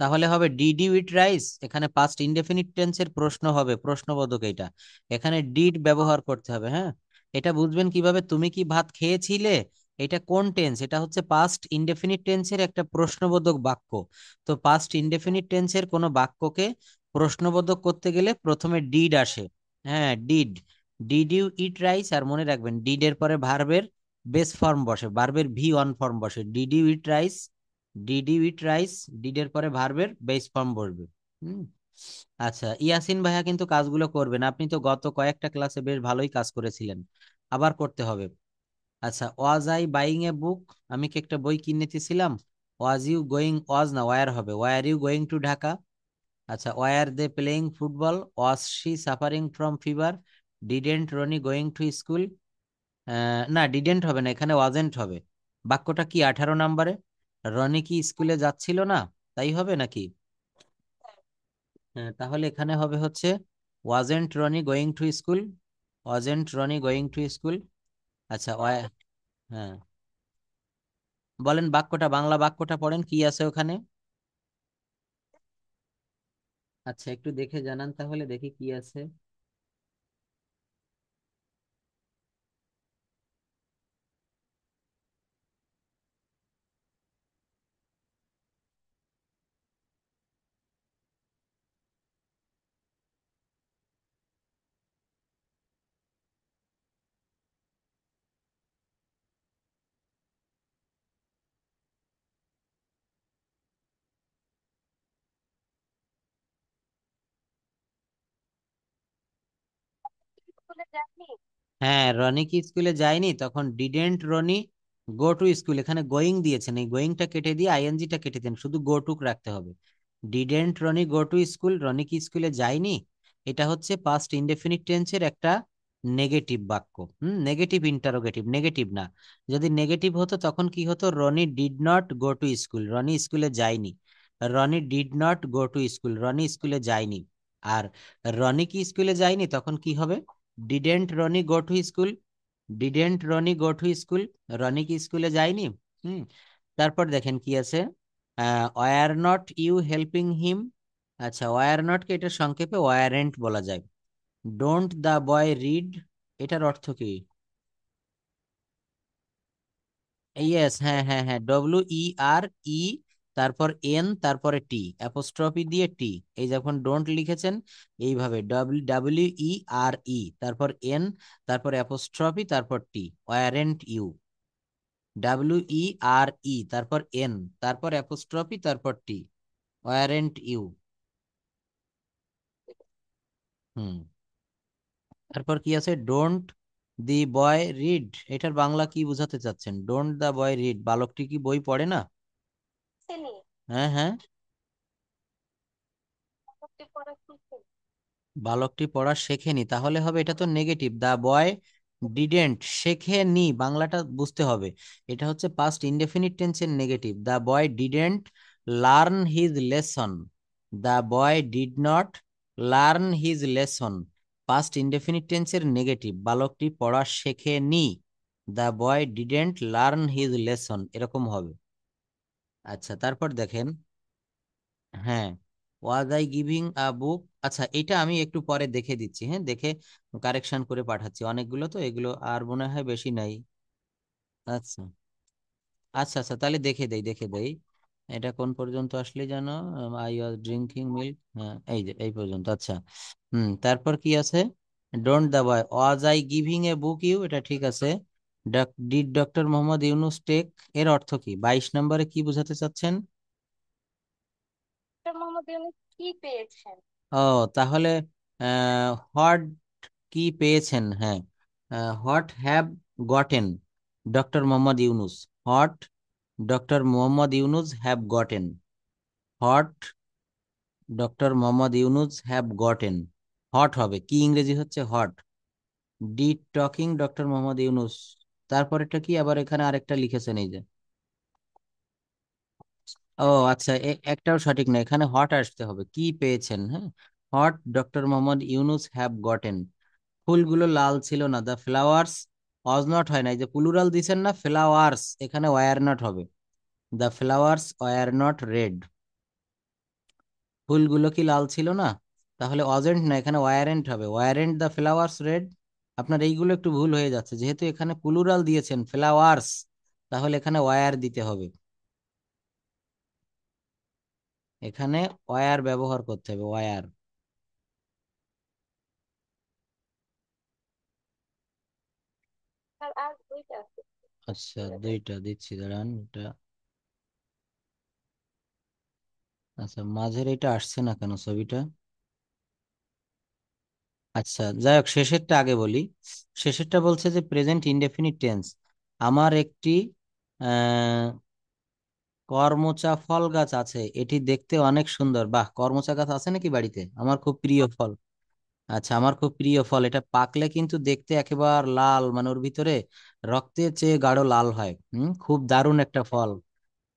তাহলে হবে ডিড ইউ ইট রাইস, এখানে পাস্ট ইনডেফিনিট টেন্সের প্রশ্ন হবে, প্রশ্নবোধক এটা, এখানে ডিড ব্যবহার করতে হবে। হ্যাঁ, এটা বুঝবেন কিভাবে, তুমি কি ভাত খেয়েছিলে, এটা কোন টেন্স, এটা হচ্ছে পাস্ট ইনডেফিনিট টেন্সের একটা প্রশ্নবোধক বাক্য। তো পাস্ট ইনডেফিনিট টেন্সের কোনো বাক্যকে প্রশ্নবোধক করতে গেলে প্রথমে ডিড আসে। হ্যাঁ, did, did you eat rice, আর মনে রাখবেন ডিড এর পরে ভার্বের বেস ফর্ম বসে, ভার্বের ভি ওয়ান ফর্ম বসে, did you eat rice, did you eat rice, did এর পরে ভার্বের বেস ফর্ম বসবে। হুম। আচ্ছা, ইয়াসিন ভাইয়া কিন্তু কাজগুলো করবেন, আপনি তো গত কয়েকটা ক্লাসে বেশ ভালোই কাজ করেছিলেন, আবার করতে হবে। আচ্ছা, ওয়াজ আই বাইং এ বুক, আমি কি একটা বই কিনেছিলাম। ওয়াজ ইউ গোয়িং, ওয়াজ না ওয়ার হবে, were you going to Dhaka. আচ্ছা, were they playing football, was she suffering from fever, didn't Roni going to school. না, ডিডেন্ট হবে না, এখানে ওয়াজেন্ট হবে। বাক্যটা কি 18 নম্বরে, রনি কি স্কুলে যাচ্ছিল না, তাই হবে নাকি? হ্যাঁ, তাহলে এখানে হবে হচ্ছে wasn't Roni going to school, wasn't Roni going to school. আচ্ছা, হ্যাঁ, বলেন বাক্যটা, বাংলা বাক্যটা পড়েন, কি আছে ওখানে। আচ্ছা, একটু দেখে জানান তাহলে, দেখি কি আছে। স্কুলে যাননি? হ্যাঁ, রনি কি স্কুলে যায়নি, তখন didn't Roni go to school, এখানে গোয়িং দিয়েছেন, এই গোয়িংটা কেটে দিয়ে আইএনজিটা কেটে দেন, শুধু গো টুক রাখতে হবে। Didn't Roni go to school, Roni কি স্কুলে যায়নি, এটা হচ্ছে পাস্ট ইনডেফিনিট টেন্সের একটা নেগেটিভ বাক্য। নেগেটিভ ইন্টারোগেটিভ, নেগেটিভ না। যদি নেগেটিভ হতো তখন কি হতো, Roni did not go to school, Roni স্কুলে যায়নি, Roni did not go to school, Roni স্কুলে যায়নি। আর রনি কি স্কুলে যায়নি, তখন কি হবে, didn't Roni go to school, didn't Roni go to school, Roni কি স্কুলে যায়নি। হুম। তারপর দেখেন কি আছে, were not you helping him. আচ্ছা, ওয়ার নট কে এটা সংক্ষেপে ওয়ারেন্ট বলা যায়। ডোন্ট দা বয় রিড, এটার অর্থ কি? ইয়েস, হ্যাঁ হ্যাঁ হ্যাঁ, WER, তারপর এন, তারপরে টি, অ্যাপোস্ট্রফি দিয়ে টি, এই যখন ডোন্ট লিখেছেন এইভাবে WWERE, তারপর এন, তারপর অ্যাপোস্ট্রফি, তারপর টি, ওয়ারেন্ট ইউ, WERE, তারপর এন, তারপর অ্যাপোস্ট্রফি, তারপর টি, ওয়ারেন্ট ইউ। হুম। তারপর কি আছে, ডোন্ট দি বয় রিড, এটার বাংলা কি বোঝাতে চাচ্ছেন, ডোন্ট দা বয় রিড, বালকটি কি বই পড়ে না? শেখেনি? হ্যাঁ হ্যাঁ, পড়তে পড়া শিখেনি? বালকটি পড়া শেখেনি, তাহলে হবে এটা তো নেগেটিভ, দা বয় ডিডেন্ট, শেখেনি, বাংলাটা বুঝতে হবে, এটা হচ্ছে পাস্ট ইনডেফিনিট টেন্সের negative, the boy didn't learn his lesson, the boy did not learn his lesson, past indefinite টেন্সের নেগেটিভ, বালকটি পড়া শেখেনি, the boy didn't learn his lesson, এরকম হবে। আচ্ছা, তারপর দেখেন, হ্যাঁ, ওয়াজ আই গিভিং আ বুক, আচ্ছা এটা আমি একটু পরে দেখে দিচ্ছি, হ্যাঁ দেখে কারেকশন করে পাঠাচ্ছি, অনেকগুলো তো এগুলো আর মনে হয় বেশি নাই। আচ্ছা আচ্ছা আচ্ছা, তাহলে দেখে দেই, দেখে দেই, এটা কোন পর্যন্ত আসলে জানো, আই ওয়াজ ড্রিঙ্কিং মিল্ক, হ্যাঁ এই যে এই পর্যন্ত। আচ্ছা, তারপর কি আছে, don't the boy, was I giving a book you, এটা ঠিক আছে। Did doctor Mohammad Yunus take, এর অর্থ কি, 22 নম্বরে কি বোঝাতে চাচ্ছেন? ডক্টর মোহাম্মদ ইউনূস কি পেয়েছেন? ও, তাহলে হোয়াট, কি পেয়েছেন, হ্যাঁ, what have gotten doctor Mohammad Yunus, what doctor Mohammad Yunus have gotten, what doctor Mohammad Yunus have gotten, hot হবে, কি ইংরেজি হচ্ছে hot, did talking doctor Mohammad Yunus, তারপরেরটা কি, আবার এখানে আরেকটা লিখেছেন এই যে, ও আচ্ছা, একটাও সঠিক না, এখানে হট আসতে হবে, কি পেয়েছেন, হ্যাঁ, hot doctor Mohammad Yunus have gotten, ফুলগুলো লাল ছিল না, দ্য ফ্লাওয়ার্স ওয়াজ নট, হয় না, এই যে প্লুরাল দিছেন না, ফ্লাওয়ার্স, এখানে ওয়ার নট হবে, the flowers were not red. ফুলগুলো কি লাল ছিল না? তাহলে অজেন্ট না, এখানে ওয়ারেন্ট হবে। Warrant the flowers red. আপনার এইগুলো একটু ভুল হয়ে যাচ্ছে, যেহেতু এখানে প্লুরাল দিয়েছেন ফ্লাওয়ার্স, তাহলে এখানে ওয়ার দিতে হবে। এখানে ওয়ার ব্যবহার করতে হবে, ওয়ার। স্যার আর দুইটা আছে। আচ্ছা, দুইটা দিচ্ছি, দাঁড়ান এটা। আচ্ছা, মাঝের এটা আসছে না কেন ছবিটা? আচ্ছা, যাই হোক, শেষেরটা আগে বলি। শেষেরটা বলছে যে প্রেজেন্ট ইনডেফিনিট টেন্স। আমার একটি আহ করমচা ফল গাছ আছে, এটি দেখতে অনেক সুন্দর। বাহ, করমচা গাছ আছে নাকি বাড়িতে? আমার খুব প্রিয় ফল। আচ্ছা, আমার খুব প্রিয় ফল। এটা পাকলে কিন্তু দেখতে একেবারে লাল, মানে ওর ভিতরে রক্তের চেয়ে গাঢ় লাল হয়। খুব দারুণ একটা ফল।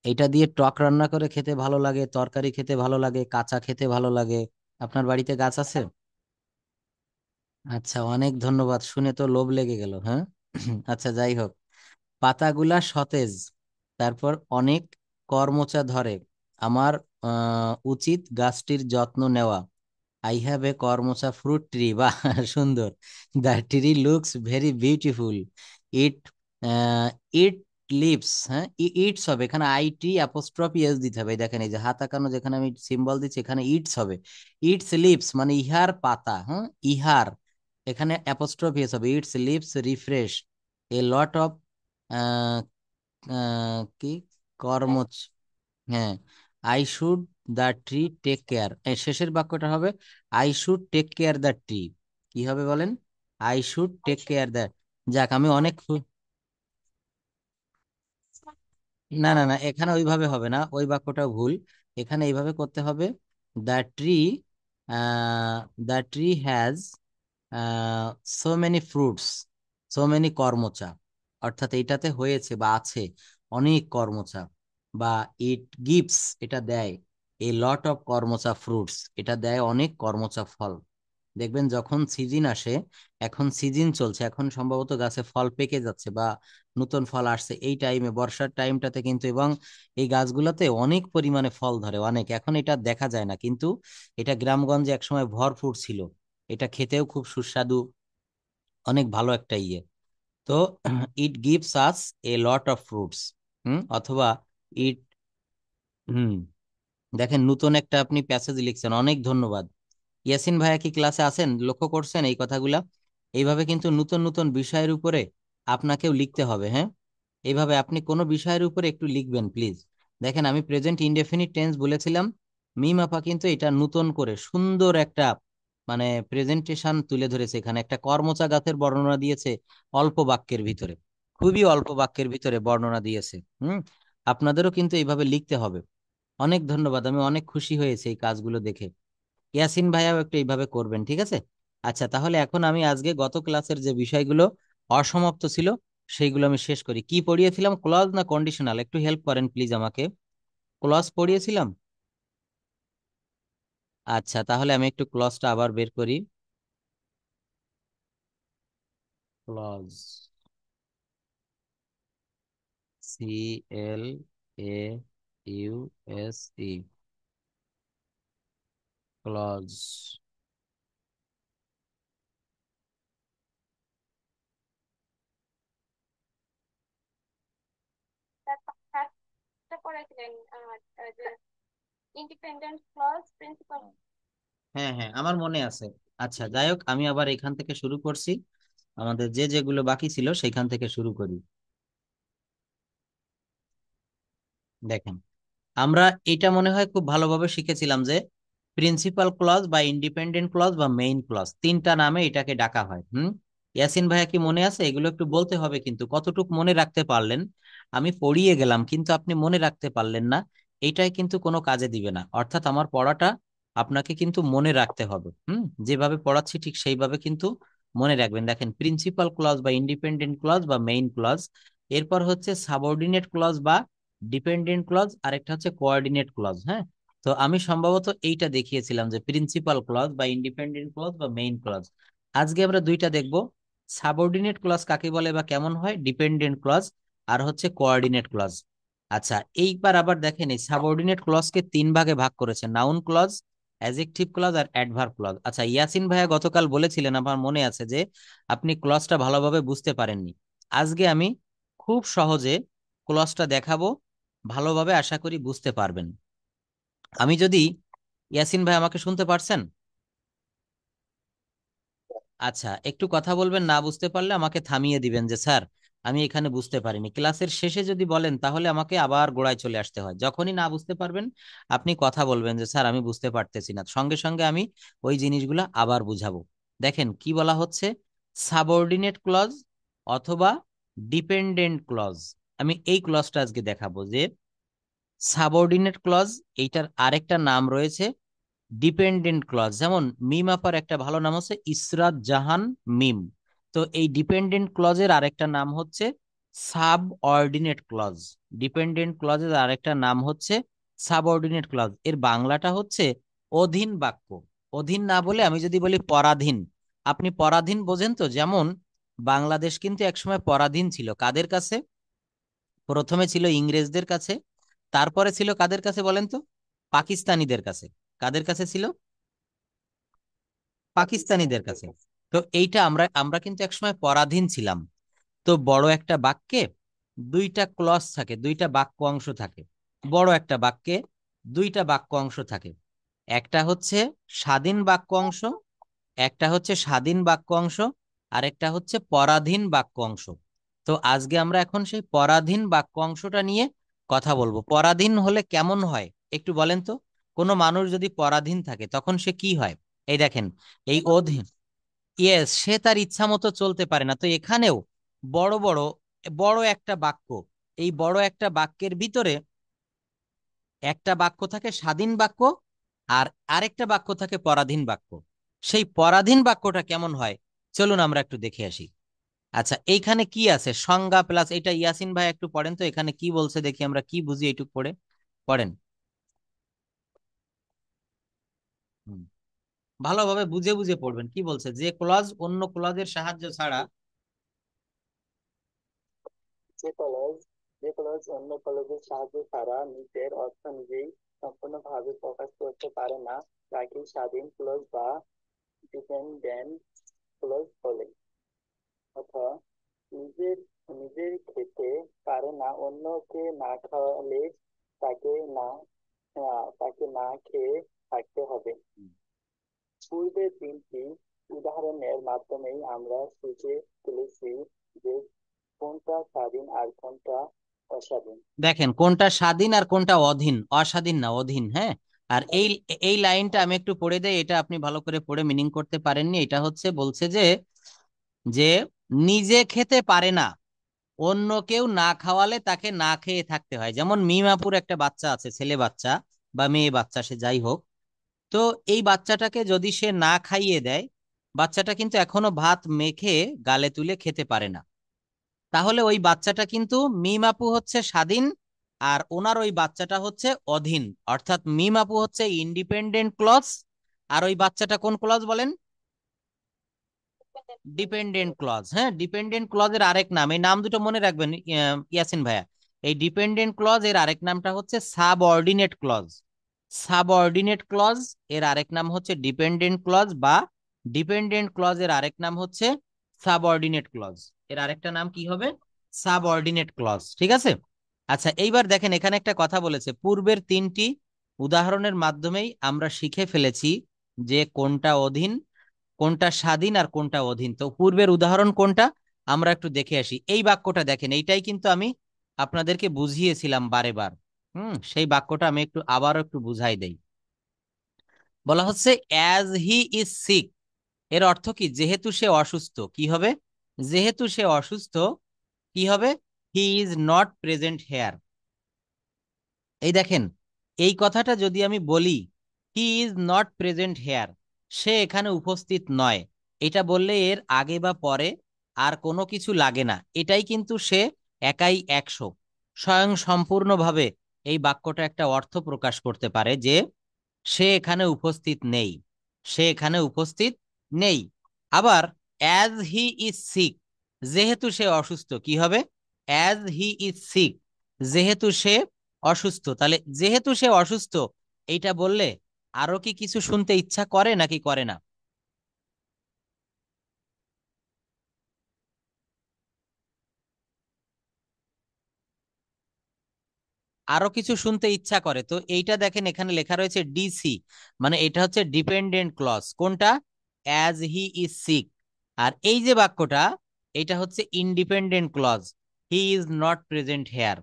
এটা দিয়ে টক রান্না করে খেতে ভালো লাগে, তরকারি খেতে ভালো লাগে, কাঁচা খেতে ভালো লাগে। আপনার বাড়িতে গাছ আছে? আচ্ছা, অনেক ধন্যবাদ, শুনে তো লোভ লেগে গেল, হ্যাঁ। আচ্ছা, যাই হোক, পাতাগুলা সতেজ, তারপর অনেক কর্মচা ধরে। আমার উচিত গাছটির যত্ন নেওয়া। I have a karamcha fruit tree. বা সুন্দর। The tree looks very beautiful. It it leaves, হ্যাঁ, ইটস হবে, এখানে আইটি অ্যাপোস্ট্রফি এস দিতে হবে। এই দেখেন, এই যে হাত আঁকানো যেখানে আমি সিম্বল দিচ্ছি, এখানে ইটস হবে। ইটস লিভস মানে ইহার পাতা, হ্যাঁ, ইহার। এখানে অ্যাপোস্ট্রফি এস হবে। It's leaves refresh a lot of কি কর্মচ, হ্যাঁ। I should the tree take care, শেষের বাক্যটা হবে I should take care the tree. কি হবে বলেন? I should take care the. যাক, আমি অনেক না না না, এখানে ওইভাবে হবে না, ওই বাক্যটা ভুল। এখানে এইভাবে করতে হবে। The tree, the tree has so many fruits, so many karamcha. অর্থাৎ এইটাতে হয়েছে বা আছে অনেক কর্মচা। বা ইট গিভস, এটা দেয় এ লট অফ কর্মচা ফ্রুটস, এটা দেয় অনেক কর্মচা ফল। দেখবেন যখন সিজন আসে, এখন সিজন চলছে, এখন সম্ভবত গাছে ফল পেকে যাচ্ছে বা নতুন ফল আসছে এই টাইমে, বর্ষার টাইমটাতে কিন্তু, এবং এই গাছগুলোতে অনেক পরিমাণে ফল ধরে, অনেক। এখন এটা দেখা যায় না, কিন্তু এটা গ্রামগঞ্জে একসময় ভরপুর ছিল। এটা খেতেও খুব সুস্বাদু, অনেক ভালো একটা ইয়ে। তো it gives us A lot of fruits. অথবা ইট, হুম, দেখেন নতুন একটা আপনি প্যাসেজ লিখছেন, অনেক ধন্যবাদ। ইয়াসিন ভাইয়া কি ক্লাসে আছেন? লক্ষ্য করছেন এই কথাগুলা? এইভাবে কিন্তু নতুন নতুন বিষয়ের উপরে আপনাকেও লিখতে হবে, হ্যাঁ। এইভাবে আপনি কোনো বিষয়ের উপরে একটু লিখবেন প্লিজ। দেখেন, আমি প্রেজেন্ট ইনডেফিনিট টেন্স বলেছিলাম, মিম আপা কিন্তু এটা নতুন করে সুন্দর একটা মানে প্রেজেন্টেশন তুলে ধরেছে। এখানে একটা কর্মচা গাছের বর্ণনা দিয়েছে অল্প বাক্যের ভিতরে, খুবই অল্প বাক্যের ভিতরে বর্ণনা দিয়েছে। আপনাদেরও কিন্তু এইভাবে লিখতে হবে। অনেক ধন্যবাদ, আমি অনেক খুশি হয়েছে এই কাজগুলো দেখে। ইয়াসিন ভাইয়াও একটু এইভাবে করবেন, ঠিক আছে? আচ্ছা, তাহলে এখন আমি আজকে গত ক্লাসের যে বিষয়গুলো অসমাপ্ত ছিল সেইগুলো আমি শেষ করি। কি পড়িয়েছিলাম, ক্লজ না কন্ডিশনাল? একটু হেল্প করেন প্লিজ আমাকে। ক্লজ পড়িয়েছিলাম। আচ্ছা, তাহলে আমি একটু ক্লজটা আবার বের করি। Clause, CLAUSE, clause. তারপর ফার্স্টটা পড়াইছিলেন যে ইন্ডিপেন্ডেন্ট ক্লজ, প্রিন্সিপাল। হ্যাঁ হ্যাঁ, আমার মনে আছে। আচ্ছা, যাই হোক, আমি আবার এখান থেকে শুরু করছি। আমাদের যে যেগুলো বাকি ছিল সেইখান থেকে শুরু করি। দেখেন, আমরা এটা মনে হয় খুব ভালোভাবে শিখেছিলাম যে প্রিন্সিপাল ক্লজ বা ইন্ডিপেন্ডেন্ট ক্লজ বা মেইন ক্লজ, তিনটা নামে এটাকে ডাকা হয়। ইয়াসিন ভাইয়া কি মনে আছে? এগুলো একটু বলতে হবে কিন্তু, কতটুকু মনে রাখতে পারলেন? আমি পড়িয়ে গেলাম কিন্তু আপনি মনে রাখতে পারলেন না, এইটাই কিন্তু কোনো কাজে দিবে না। অর্থাৎ আমার পড়াটা আপনাকে কিন্তু মনে রাখতে হবে। যেভাবে পড়াচ্ছি ঠিক সেইভাবে কিন্তু মনে রাখবেন। দেখেন, প্রিন্সিপাল ক্লজ বা ইন্ডিপেন্ডেন্ট ক্লজ বা মেইন ক্লজ, এরপর হচ্ছে সাবঅর্ডিনেট ক্লজ বা ডিপেন্ডেন্ট ক্লজ, আরেকটা হচ্ছে কোঅর্ডিনেট ক্লজ, হ্যাঁ। তো আমি সম্ভবত এইটা দেখিয়েছিলাম যে প্রিন্সিপাল ক্লজ বা ইন্ডিপেন্ডেন্ট ক্লজ বা মেইন ক্লজ। আজকে আমরা দুইটা দেখব, সাবঅর্ডিনেট ক্লজ কাকে বলে বা কেমন হয়, ডিপেন্ডেন্ট ক্লজ, আর হচ্ছে কোঅর্ডিনেট ক্লজ। আচ্ছা, এইবার আবার দেখেন, এই সাবঅর্ডিনেট ক্লজকে তিন ভাগে ভাগ করেছে, নাউন ক্লজ, অ্যাডজেক্টিভ ক্লজ আর অ্যাডভার্ব ক্লজ। আচ্ছা, ইয়াসিন ভাইয়া গতকাল বলেছিলেন, আমার মনে আছে যে আপনি ক্লজটা ভালোভাবে বুঝতে পারেননি। আজকে আমি খুব সহজে ক্লজটা দেখাবো, ভালোভাবে আশা করি বুঝতে পারবেন। আমি যদি, ইয়াসিন ভাই আমাকে শুনতে পারছেন? আচ্ছা, একটু কথা বলবেন, না বুঝতে পারলে আমাকে থামিয়ে দিবেন যে স্যার আমি এখানে বুঝতে পারিনি। ক্লাসের শেষে যদি বলেন তাহলে আমাকে আবার গোড়ায় চলে আসতে হয়। যখনই না বুঝতে পারবেন আপনি কথা বলবেন যে স্যার আমি বুঝতে পারতেছি না, সঙ্গে সঙ্গে আমি ওই জিনিসগুলো আবার বুঝাবো। দেখেন কি বলা হচ্ছে, সাবঅর্ডিনেট ক্লজ অথবা ডিপেন্ডেন্ট ক্লজ। আমি এই ক্লজটা আজকে দেখাবো যে সাবঅর্ডিনেট ক্লজ, এইটার আরেকটা নাম রয়েছে ডিপেন্ডেন্ট ক্লজ। যেমন মিম আপার একটা ভালো নাম হচ্ছে ইসরাত জাহান মিম। তো এই ডিপেন্ডেন্ট ক্লজের আরেকটা নাম হচ্ছে সাব অর্ডিনেট ক্লজ। ডিপেন্ডেন্ট ক্লজের আরেকটা নাম হচ্ছে সাব অর্ডিনেট ক্লজ। এর বাংলাটা হচ্ছে অধীন বাক্য। অধীন না বলে আমি যদি বলি পরাধীন, আপনি পরাধীন বোঝেন তো? যেমন বাংলাদেশ কিন্তু একসময় পরাধীন ছিল কাদের কাছে? প্রথমে ছিল ইংরেজদের কাছে, তারপরে ছিল কাদের কাছে বলেন তো? পাকিস্তানিদের কাছে। কাদের কাছে ছিল? পাকিস্তানিদের কাছে। তো এইটা আমরা আমরা কিন্তু একসময় পরাধীন ছিলাম। তো বড় একটা বাক্যে দুইটা ক্লজ থাকে, দুইটা বাক্য অংশ থাকে। বড় একটা বাক্যে দুইটা বাক্য অংশ থাকে, একটা হচ্ছে স্বাধীন বাক্য অংশ, একটা হচ্ছে স্বাধীন বাক্য অংশ, আরেকটা হচ্ছে পরাধীন বাক্য অংশ। তো আজকে আমরা এখন সেই পরাধীন বাক্য অংশটা নিয়ে কথা বলবো। পরাধীন হলে কেমন হয় একটু বলেন তো? কোনো মানুষ যদি পরাধীন থাকে তখন সে কি হয়? এই দেখেন, এই অধীন, ইয়েস, সে তার ইচ্ছা মতো চলতে পারে না। তো এখানেও বড় বড় বড় একটা বাক্য, এই বড় একটা বাক্যের ভিতরে একটা বাক্য থাকে স্বাধীন বাক্য, আর আরেকটা বাক্য থাকে পরাধীন বাক্য। সেই পরাধীন বাক্যটা কেমন হয় চলুন আমরা একটু দেখে আসি। আচ্ছা, এইখানে কি আছে? সংজ্ঞা প্লাস এটা, ইয়াসিন ভাই একটু পড়েন তো এখানে কি বলছে, দেখি আমরা কি বুঝি, এইটুকু পড়ে পড়েন। হুম, ভালোভাবে বুঝে বুঝে পড়বেন। কি বলছে? যে ক্লজ অন্য ক্লজের সাহায্য ছাড়া, যে কলেজ যে কলেজ অন্য কলেজের সাহায্য ছাড়া নিজের অর্থ নিজেই সম্পূর্ণভাবে প্রকাশ করতে পারে না তাকে স্বাধীন ক্লোজ বা ডিপেন্ডেন্ট ক্লোজ বলে। অথবা নিজের নিজের খেতে পারে না, অন্যকে না খাওয়ালে তাকে না তাকে না খেয়ে থাকতে হবে। পূর্বের তিনটি উদাহরণের মাধ্যমেই আমরা বুঝে তুলেছি যে কোনটা স্বাধীন আর কোনটা অস্বাধীন। দেখেন কোনটা স্বাধীন আর কোনটা অধীন, অস্বাধীন না অধীন, হ্যাঁ। আর এই এই লাইনটা আমি একটু পড়ে দেই, এটা আপনি ভালো করে পড়ে মিনিং করতে পারেননি। এটা হচ্ছে বলছে যে যে নিজে খেতে পারে না, অন্য কেউ না খাওয়ালে তাকে না খেয়ে থাকতে হয়। যেমন মিমাপুর একটা বাচ্চা আছে, ছেলে বাচ্চা বা মেয়ে বাচ্চা সে যাই হোক, তো এই বাচ্চাটাকে যদি সে না খাইয়ে দেয়, বাচ্চাটা কিন্তু এখনো ভাত মেখে গালে তুলে খেতে পারে না, তাহলে ওই বাচ্চাটা কিন্তু মিম আপু হচ্ছে স্বাধীন, আর ওনার ওই বাচ্চাটা হচ্ছে অধীন। অর্থাৎ মিম আপু হচ্ছে ইন্ডিপেন্ডেন্ট ক্লজ, আর ওই বাচ্চাটা কোন ক্লজ বলেন? Dependent clause. হ্যাঁ, ডিপেন্ডেন্ট ক্লজের আরেক নাম, এই নাম দুটো মনে রাখবেন ইয়াসিন ভাইয়া। এই ডিপেন্ডেন্ট ক্লজ এর আরেক নামটা হচ্ছে সাবঅর্ডিনেট ক্লজ। সাবঅর্ডিনেট ক্লজ এর আরেক নাম হচ্ছে ডিপেন্ডেন্ট ক্লজ, বা ডিপেন্ডেন্ট ক্লজ এর আরেক নাম হচ্ছে সাবঅর্ডিনেট ক্লজ। এর আরেকটা নাম কি হবে? সাবঅর্ডিনেট ক্লজ, ঠিক আছে। আচ্ছা, এইবার দেখেন এখানে একটা কথা বলেছে, পূর্বের তিনটি উদাহরণের মাধ্যমেই আমরা শিখে ফেলেছি যে কোনটা অধীন, কোনটা স্বাধীন আর কোনটা অধীন। তো পূর্বের উদাহরণ কোনটা আমরা একটু দেখে আসি। এই বাক্যটা দেখেন, এইটাই কিন্তু আমি আপনাদেরকে বুঝিয়েছিলাম বারে বার। সেই বাক্যটা আমি একটু আবারও একটু বুঝাই দেই। বলা হচ্ছে অ্যাজ হি ইজ সিক। এর অর্থ কি? যেহেতু সে অসুস্থ, কি হবে? যেহেতু সে অসুস্থ কি হবে? He is not present here. এই দেখেন, এই কথাটা যদি আমি বলি he is not present here, সে এখানে উপস্থিত নয়, এটা বললে এর আগে বা পরে আর কোনো কিছু লাগে না, এটাই কিন্তু সে একাই একশো স্বয়ং সম্পূর্ণভাবে এই বাক্যটা একটা অর্থ প্রকাশ করতে পারে যে সে এখানে উপস্থিত নেই, সে এখানে উপস্থিত নেই। আবার অ্যাজ হি ইজ সিক, যেহেতু সে অসুস্থ, কি হবে? অ্যাজ হি ইজ সিক, যেহেতু সে অসুস্থ। তাহলে যেহেতু সে অসুস্থ এইটা বললে আরো কি কিছু শুনতে ইচ্ছা করে নাকি করে না? আরো কিছু শুনতে ইচ্ছা করে তো এইটা দেখেন এখানে লেখা রয়েছে ডিসি, মানে এটা হচ্ছে ডিপেন্ডেন্ট ক্লজ। কোনটা? As he is sick. আর এই যে বাক্যটা, এটা হচ্ছে independent clause, he is not present here.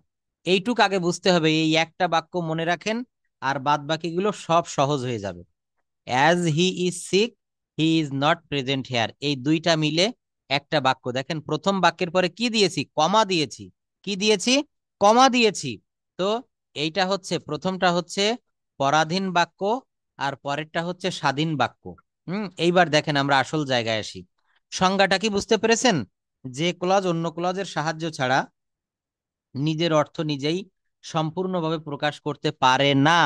এইটুক আগে বুঝতে হবে, এই একটা বাক্য মনে রাখেন আর বাদ বাকিগুলো সব সহজ হয়ে যাবে। As he is sick, he is not present here, এই দুইটা মিলে একটা বাক্য। দেখেন প্রথম বাক্যের পরে কি দিয়েছি? কমা দিয়েছি। কি দিয়েছি? কমা দিয়েছি। তো এইটা হচ্ছে, প্রথমটা হচ্ছে পরাধীন বাক্য আর পরেরটা হচ্ছে স্বাধীন বাক্য। এইবার দেখেন আমরা আসল জায়গায় আসি। সংজ্ঞাটা কি বুঝতে পেরেছেন? যে ক্লজ অন্য ক্লজের সাহায্য ছাড়া নিজের অর্থ নিজেই সম্পূর্ণভাবে প্রকাশ করতে পারে না,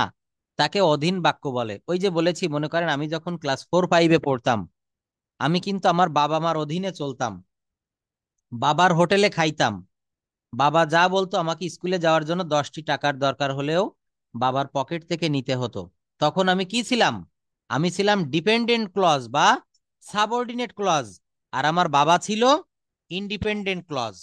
তাকে অধীন বাক্য বলে। ওই যে বলেছি, মনে করেন আমি যখন ক্লাস 4-5-এ পড়তাম, আমি কিন্তু আমার বাবা মার অধীনে চলতাম, বাবার হোটেলে খাইতাম, বাবা যা বলতো আমাকে স্কুলে যাওয়ার জন্য 10টি টাকার দরকার হলেও বাবার পকেট থেকে নিতে হতো। তখন আমি কি ছিলাম? আমি ছিলাম ডিপেন্ডেন্ট ক্লজ বা সাবঅর্ডিনেট ক্লজ, আর আমার বাবা ছিল ইন্ডিপেন্ডেন্ট ক্লজ।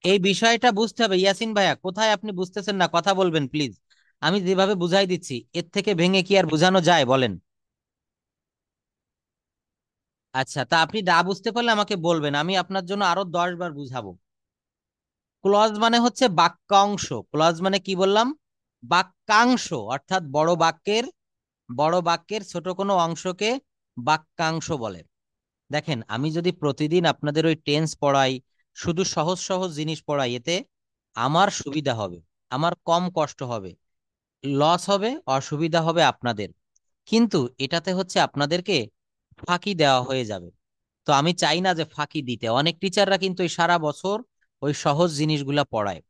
এই বিষয়টা বুঝতে হবে। ইয়াসিন ভাইয়া, কোথায় আপনি বুঝতেছেন না কথা বলবেন প্লিজ। আমি যেভাবে বুঝাই দিচ্ছি এর থেকে ভেঙে কি আর বোঝানো যায় বলেন? আচ্ছা, তা আপনি না বুঝতে পারলে আমাকে বলবেন, আমি আপনার জন্য আরো 10 বার বুঝাবো। ক্লজ মানে হচ্ছে বাক্যাংশ। ক্লজ মানে কি বললাম? বাক্যাংশ, অর্থাৎ বড় বাক্যের ছোট কোনো অংশকে বাক্যাংশ বলে। দেখেন আমি যদি প্রতিদিন আপনাদের ওই টেন্স পড়াই, শুধু সহজ সহজ জিনিস পড়াই, এতে আমার সুবিধা হবে, আমার কম কষ্ট হবে, লস হবে, অসুবিধা হবে আপনাদের। কিন্তু এটাতে হচ্ছে আপনাদেরকে ফাঁকি দেওয়া হয়ে যাবে। তো আমি চাই না যে ফাঁকি দিতে। অনেক টিচাররা কিন্তু ওই সারা বছর ওই সহজ জিনিসগুলা পড়ায়,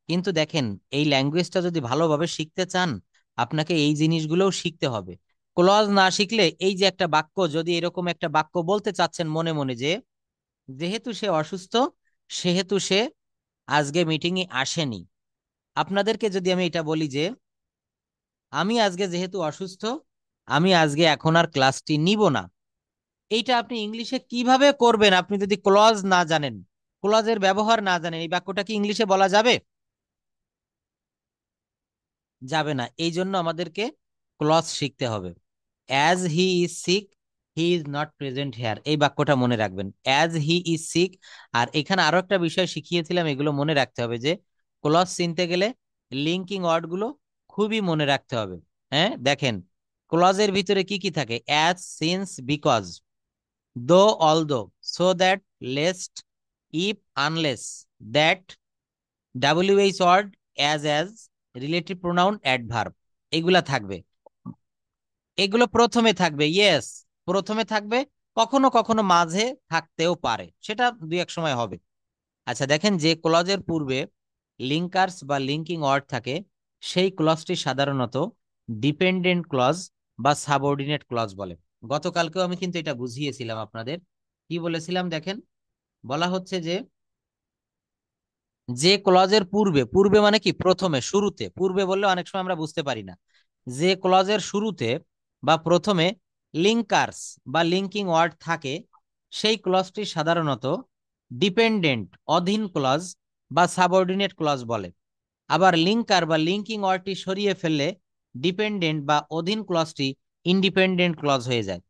কিন্তু দেখেন এই ল্যাঙ্গুয়েজটা যদি ভালোভাবে শিখতে চান, আপনাকে এই জিনিসগুলোও শিখতে হবে। ক্লজ না শিখলে, এই যে একটা বাক্য, যদি এরকম একটা বাক্য বলতে চাচ্ছেন মনে মনে যে যেহেতু সে অসুস্থ সেহেতু সে আজকে মিটিং এ আসেনি, আপনাদেরকে যদি আমি এটা বলি যে আমি আজকে যেহেতু অসুস্থ, আমি আজকে এখন আর ক্লাসটি নিব না, এইটা আপনি ইংলিশে কিভাবে করবেন আপনি যদি ক্লজ না জানেন, ক্লজের ব্যবহার না জানেন? এই বাক্যটা কি ইংলিশে বলা যাবে? যাবে না। এই জন্য আমাদেরকে ক্লজ শিখতে হবে। As he is sick, he is not present here, এই বাক্যটা মনে রাখবেন, অ্যাজ হি ইজ সিক। আর এখানে আরো একটা বিষয় শিখিয়েছিলাম, এগুলো মনে রাখতে হবে যে ক্লজ চিনতে গেলে লিঙ্কিং ওয়ার্ড গুলো খুবই মনে রাখতে হবে। হ্যাঁ দেখেন, ক্লজের ভিতরে কি কি থাকে? As, since, because, though, although, so that, lest, if, unless, that, WH word, as, relative pronoun, adverb, এগুলা থাকবে। এগুলো প্রথমে থাকবে, ইয়েস, প্রথমে থাকবে, কখনো কখনো মাঝে থাকতেও পারে, সেটা দুই এক সময় হবে। আচ্ছা দেখেন, যে ক্লজের পূর্বে লিঙ্কার্স বা লিঙ্কিং ওয়ার্ড থাকে, সেই ক্লজটি সাধারণত ডিপেন্ডেন্ট ক্লজ বা সাবঅর্ডিনেট ক্লজ বলে। গতকালকেও আমি কিন্তু এটা বুঝিয়েছিলাম আপনাদের। কি বলেছিলাম দেখেন, বলা হচ্ছে যে যে ক্লজের পূর্বে, পূর্বে মানে কি প্রথমে, শুরুতে, পূর্বে বললে অনেক সময় আমরা বুঝতে পারি না, যে ক্লজের শুরুতে বা প্রথমে লিঙ্কার্স বা লিঙ্কিং ওয়ার্ড থাকে, সেই ক্লজটি সাধারণত ডিপেন্ডেন্ট, অধীন ক্লজ বা সাবঅর্ডিনেট ক্লজ বলে। আবার লিঙ্কার বা লিঙ্কিং ওয়ার্ডটি সরিয়ে ফেললে ডিপেন্ডেন্ট বা অধীন ক্লজটি ইন্ডিপেন্ডেন্ট ক্লজ হয়ে যায়।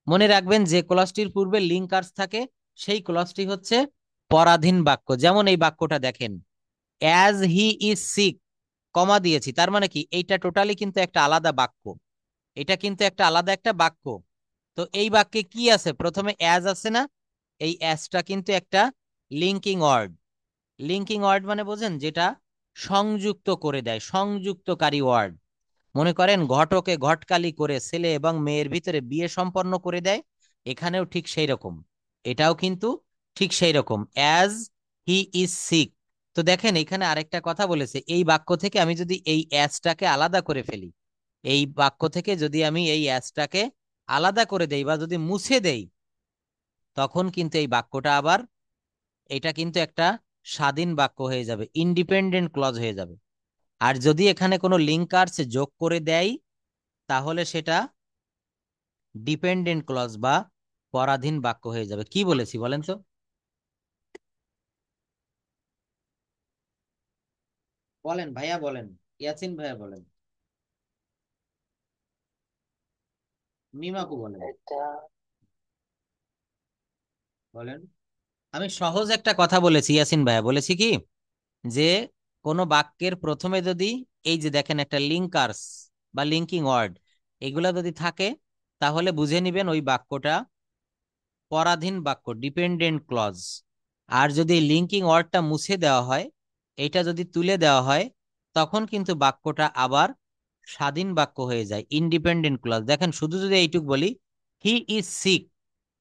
মনে রাখবেন, যে ক্লজটির পূর্বে লিঙ্কার্স থাকে সেই ক্লজটি হচ্ছে পরাধীন বাক্য। যেমন এই বাক্যটা দেখেন, অ্যাজ হি ইজ সিক, কমা দিয়েছি, তার মানে কি এইটা টোটালি কিন্তু একটা আলাদা বাক্য, এটা কিন্তু একটা আলাদা একটা বাক্য। তো এই বাক্যে কি আছে? প্রথমে অ্যাজ আছে না? এই অ্যাজটা কিন্তু একটা লিঙ্কিং ওয়ার্ড। লিঙ্কিং ওয়ার্ড মানে বোঝেন, যেটা সংযুক্ত করে দেয়, সংযুক্তকারী ওয়ার্ড। মনে করেন ঘটকে ঘটকালি করে ছেলে এবং মেয়ের ভিতরে বিয়ে সম্পন্ন করে দেয়, এখানেও ঠিক সেই রকম, এটাও কিন্তু ঠিক সেই রকম, অ্যাজ হি ইজ সিক। তো দেখেন এখানে আরেকটা কথা বলেছে, এই বাক্য থেকে আমি যদি এই অ্যাজটাকে আলাদা করে ফেলি, এই বাক্য থেকে যদি আমি এই অ্যাজটাকে আলাদা করে দেই বা যদি মুছে দেই, তখন কিন্তু এই বাক্যটা আবার, এটা কিন্তু একটা স্বাধীন বাক্য হয়ে যাবে, ইন্ডিপেন্ডেন্ট ক্লজ হয়ে যাবে। আর যদি এখানে কোনো লিঙ্কার্স যোগ করে দেয়, তাহলে সেটা ডিপেন্ডেন্ট ক্লজ বা পরাধীন বাক্য হয়ে যাবে। কি বলেছি বলেন তো? বলেন ভাইয়া, বলেন, ইয়াসিন ভাইয়া বলেন, মিমাপু বলেন, এটা বলেন। আমি সহজ একটা কথা বলেছি ইয়াসিন ভাইয়া, বলেছি কি যে কোনো বাক্যের প্রথমে যদি এই যে দেখেন একটা লিঙ্কার্স বা লিঙ্কিং ওয়ার্ড এগুলা যদি থাকে, তাহলে বুঝে নিবেন ওই বাক্যটা পরাধীন বাক্য, ডিপেন্ডেন্ট ক্লজ। আর যদি লিঙ্কিং ওয়ার্ডটা মুছে দেওয়া হয়, এটা যদি তুলে দেওয়া হয়, তখন কিন্তু বাক্যটা আবার স্বাধীন বাক্য হয়ে যায়, ইন্ডিপেন্ডেন্ট ক্লজ। দেখেন শুধু যদি এইটুক বলি, হি ইজ সিক,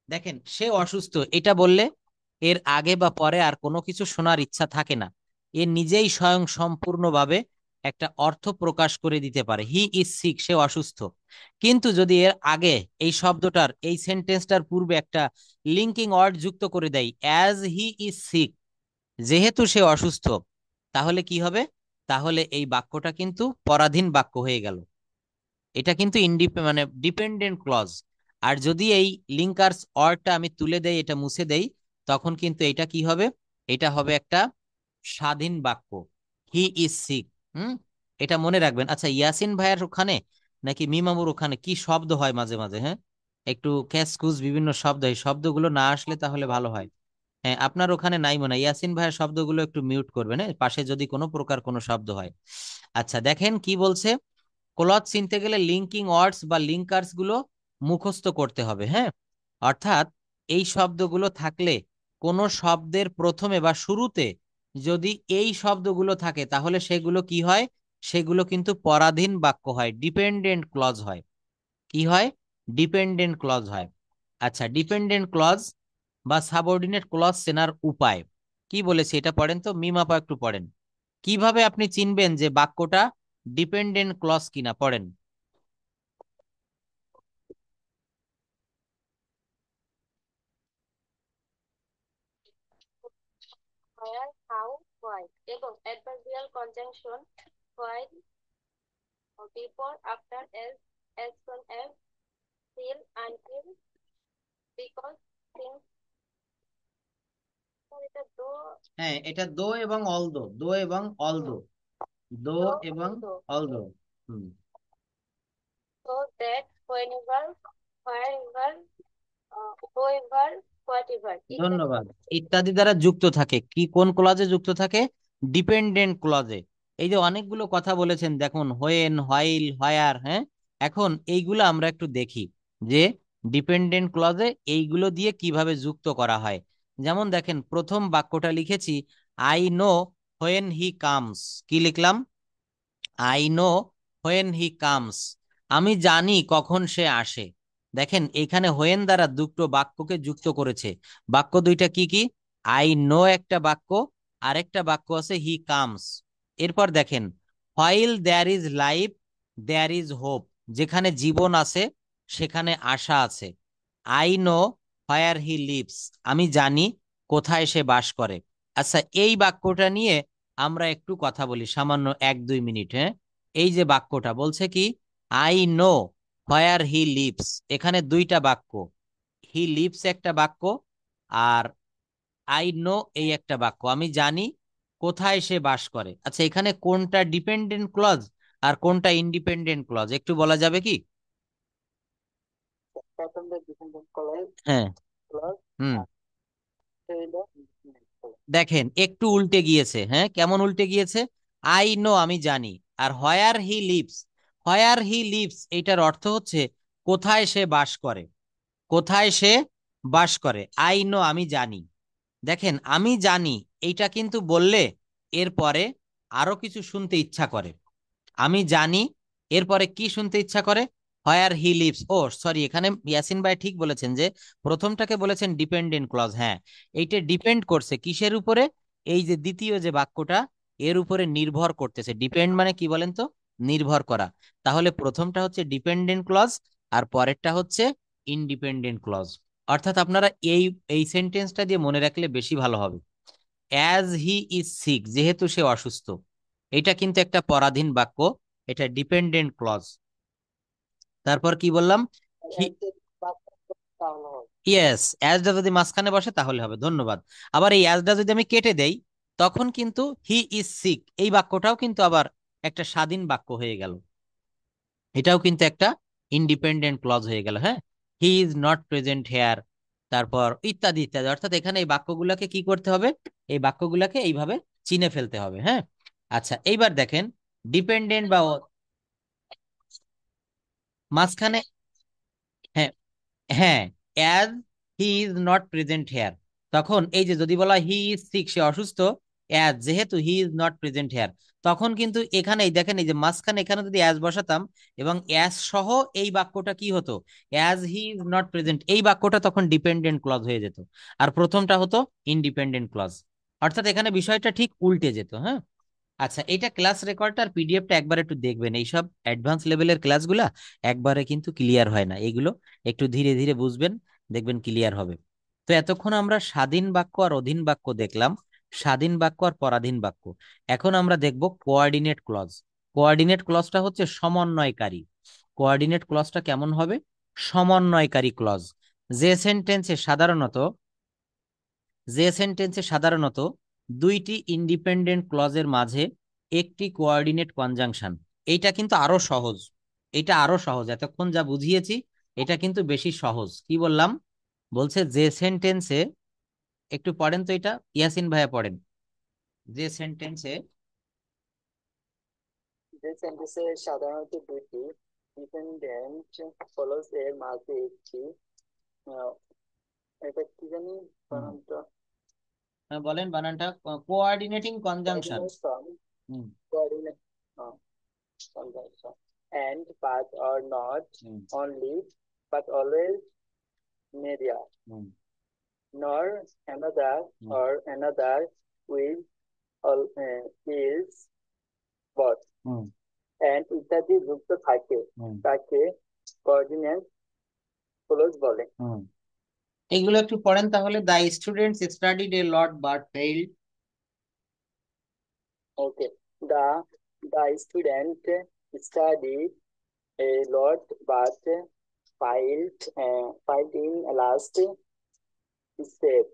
দেখেন সে অসুস্থ, এটা বললে এর আগে বা পরে আর কোনো কিছু শোনার ইচ্ছা থাকে না। এ নিজেই স্বয়ং সম্পূর্ণভাবে একটা অর্থ প্রকাশ করে দিতে পারে, হি ইজ সিক, সে অসুস্থ। কিন্তু যদি এর আগে এই শব্দটার, এই সেন্টেন্সটার পূর্বে একটা লিঙ্কিং ওয়ার্ড যুক্ত করে দেয়, অ্যাজ হি ইজ সিক, যেহেতু সে অসুস্থ, তাহলে কি হবে? তাহলে এই বাক্যটা কিন্তু পরাধীন বাক্য হয়ে গেল। এটা কিন্তু মানে ডিপেন্ডেন্ট ক্লজ। আর যদি এই লিঙ্কার্স অরটা আমি তুলে দেই, এটা মুছে দেই, তখন কিন্তু এটা কি হবে? এটা হবে একটা স্বাধীন বাক্য, হি ইজ সিক। হুম, এটা মনে রাখবেন। আচ্ছা, ইয়াসিন ভাইয়ের ওখানে নাকি মিমামুর ওখানে কি শব্দ হয় মাঝে মাঝে, হ্যাঁ, একটু ক্যাসকুস বিভিন্ন শব্দ, এই শব্দগুলো না আসলে তাহলে ভালো হয়। হ্যাঁ, আপনার ওখানে নাই মনে হয়। ইয়াসিন ভাইয়ের শব্দগুলো একটু মিউট করবেন, হ্যাঁ, পাশে যদি কোনো প্রকার কোনো শব্দ হয়। আচ্ছা, দেখেন কি বলছে। ক্লজ চিনতে গেলে লিঙ্কিং ওয়ার্ডস বা লিঙ্কার্স গুলো মুখস্থ করতে হবে, হ্যাঁ। অর্থাৎ এই শব্দগুলো থাকলে কোন শব্দের প্রথমে বা শুরুতে যদি এই শব্দগুলো থাকে, তাহলে সেগুলো কি হয়? সেগুলো কিন্তু পরাধীন বাক্য হয়, ডিপেন্ডেন্ট ক্লজ হয়। কি হয়? ডিপেন্ডেন্ট ক্লজ হয়। আচ্ছা, ডিপেন্ডেন্ট ক্লজ বা সাবঅর্ডিনেট ক্লজ চেনার উপায় কি বলেছি এটা পড়েন তো, মিমাপা একটু পড়েন। কিভাবে আপনি চিনবেন যে বাক্যটা ডিপেন্ডেন্ট ক্লজ কিনা, পড়েন। where, how, why এবং adverbial conjunction while, before, after, as soon as, till, until, because, since। এটা দো, হ্যাঁ, এটা দো এবং অলদো, দো এবং অলদো, দো দো, এবং দো। Although. Hmm, So that, whenever, wherever, whoever, whatever ইত্যাদি। ধন্যবাদ। ইত্যাদি দ্বারা যুক্ত থাকে, কি কোন ক্লজে যুক্ত থাকে? ডিপেন্ডেন্ট ক্লজে। এই যে অনেকগুলো কথা বলেছেন দেখুন, হোয়েন, হোয়াইল, হোয়ার, হ্যাঁ। এখন এইগুলো আমরা একটু দেখি যে ডিপেন্ডেন্ট ক্লজে এইগুলো দিয়ে কিভাবে যুক্ত করা হয়। যেমন দেখেন প্রথম বাক্যটা লিখেছি, I know when he comes. কি লিখলাম? I know when he comes, আমি জানি কখন সে আসে। দেখেন এখানে হোয়েন দ্বারা দুটো বাক্যকে যুক্ত করেছে। বাক্য দুইটা কি কি? আই নো একটা বাক্য, আরেকটা বাক্য আছে হি কামস। এরপর দেখেন, while there is life there is hope, যেখানে জীবন আছে সেখানে আশা আছে। I know where he lives, আমি জানি কোথায় সে বাস করে। আচ্ছা, এই বাক্যটা নিয়ে আমরা একটু কথা বলি সামান্য 1-2 মিনিট, হ্যাঁ। এই যে বাক্যটা বলছে কি, I know where he leaves, এখানে দুইটা বাক্য, হি লিভস একটা বাক্য, আর আই নো এই একটা বাক্য, আমি জানি কোথায় সে বাস করে। আচ্ছা, এখানে কোনটা ডিপেন্ডেন্ট ক্লজ আর কোনটা ইন্ডিপেন্ডেন্ট ক্লজ একটু বলা যাবে কি? প্রথম যে ডিপেন্ডেন্ট ক্লজ, হ্যাঁ। ক্লজ হুম, আর হইলো ইন্ডিপেন্ডেন্ট ক্লজ। দেখেন একটু উল্টে গিয়েছে, হ্যাঁ, কেমন উল্টে গিয়েছে? আই নো আমি জানি, আর হোয়ার he leaves, where he leaves এটার অর্থ হচ্ছে কোথায় সে বাস করে, কোথায় সে বাস করে। আই নো আমি জানি। দেখেন আমি জানি এইটা কিন্তু বললে এরপরে আরো কিছু শুনতে ইচ্ছা করে। আমি জানি, এরপরে কি শুনতে ইচ্ছা করে? হোয়ার হি লিভস। ও সরি, এখানে ইয়াসিন ভাই ঠিক বলেছেন যে প্রথমটাকে বলেছেন ডিপেন্ডেন্ট ক্লজ, হ্যাঁ। এইটা ডিপেন্ড করছে কিসের উপরে? এই যে দ্বিতীয় যে বাক্যটা, এর উপরে নির্ভর করতেছে। ডিপেন্ড মানে কি বলেন তো? নির্ভর করা। তাহলে প্রথমটা হচ্ছে ডিপেন্ডেন্ট ক্লজ, আর পরেরটা হচ্ছে ইন্ডিপেন্ডেন্ট ক্লজ। অর্থাৎ আপনারা এই এই সেন্টেন্সটা দিয়ে মনে রাখলে বেশি ভালো হবে। অ্যাজ হি ইজ সিক, যেহেতু সে অসুস্থ, এটা কিন্তু একটা পরাধীন বাক্য, এটা ডিপেন্ডেন্ট ক্লজ। তারপর কি বললাম? হি, and তাহলে হবে। ইয়েস, অ্যাজটা যদি মাঝখানে বসে তাহলে হবে। ধন্যবাদ। আবার এই অ্যাজটা যদি আমি কেটে দেই, তখন কিন্তু হি ইজ সিক এই বাক্যটাও কিন্তু আবার একটা স্বাধীন বাক্য হয়ে গেল। এটাও কিন্তু একটা ইন্ডিপেন্ডেন্ট ক্লজ হয়ে গেল। হ্যাঁ, হি ইজ নট প্রেজেন্ট হেয়ার, তারপর ইত্যাদি ইত্যাদি। অর্থাৎ এখানে এই বাক্যগুলোকে কি করতে হবে? এই বাক্যগুলোকে এইভাবে চিনে ফেলতে হবে। হ্যাঁ, আচ্ছা, এইবার দেখেন ডিপেন্ডেন্ট বা মাঝখানে, হ্যাঁ হ্যাঁ, as he is not present hair, তখন এই যে যদি বলা হি ইজ সিক, সে অসুস্থ, অ্যাজ যেহেতু হি ইজ নট প্রেজেন্ট হেয়ার, তখন কিন্তু এখানেই দেখেন এই যে মাঝখানে এখানে যদি অ্যাজ বসাতাম এবং অ্যাজ সহ এই বাক্যটা কি হতো? As he is not present এই বাক্যটা তখন ডিপেন্ডেন্ট ক্লজ হয়ে যেত, আর প্রথমটা হতো ইন্ডিপেন্ডেন্ট ক্লজ। অর্থাৎ এখানে বিষয়টা ঠিক উল্টে যেত। হ্যাঁ, আচ্ছা, এটা ক্লাস রেকর্ডটা আর পিডিএফটা একবার একটু দেখবেন। এইসব অ্যাডভান্স লেভেলের ক্লাসগুলা একবারে কিন্তু ক্লিয়ার হয় না, এগুলো একটু ধীরে ধীরে বুঝবেন, দেখবেন ক্লিয়ার হবে। তো এতক্ষণ আমরা স্বাধীন বাক্য আর অধীন বাক্য দেখলাম, স্বাধীন বাক্য আর পরাধীন বাক্য। এখন আমরা দেখব কোঅর্ডিনেট ক্লজ। কোঅর্ডিনেট ক্লজটা হচ্ছে সমন্বয়কারী। কোঅর্ডিনেট ক্লজটা কেমন হবে? সমন্বয়কারী ক্লজ। যে সেন্টেন্সে সাধারণত যে সেন্টেন্সে সাধারণত দুইটি ইন্ডিপেন্ডেন্ট ক্লজের মাঝে একটি কোঅর্ডিনেট কনজাংশন। এইটা কিন্তু আরো সহজ, এটা আরো সহজ, এতক্ষণ যা বুঝিয়েছি এটা কিন্তু বেশি সহজ। কি বললাম? বলছে যে সেন্টেন্সে, একটু পড়েন তো এটা, ইয়াসিন ভাইয়া পড়েন। যে সেন্টেন্সে, যে সেন্টেন্সে সাধারণত দুটি ডিপেন্ডেন্ট ক্লজ এর মাঝে একটি আহ, এটা কি জানি বানানটা, বলেন বানানটা। Coordinating conjunction. coordinate conjunction and but or not only but always media nor another or another with all is but and ইত্যাদি যুক্ত থাকে তাকে কোঅর্ডিনেট ক্লজ বলে। এগুলো একটু পড়েন তাহলে। The students studied a lot but failed. Okay, the student studied a lot but failed in last step.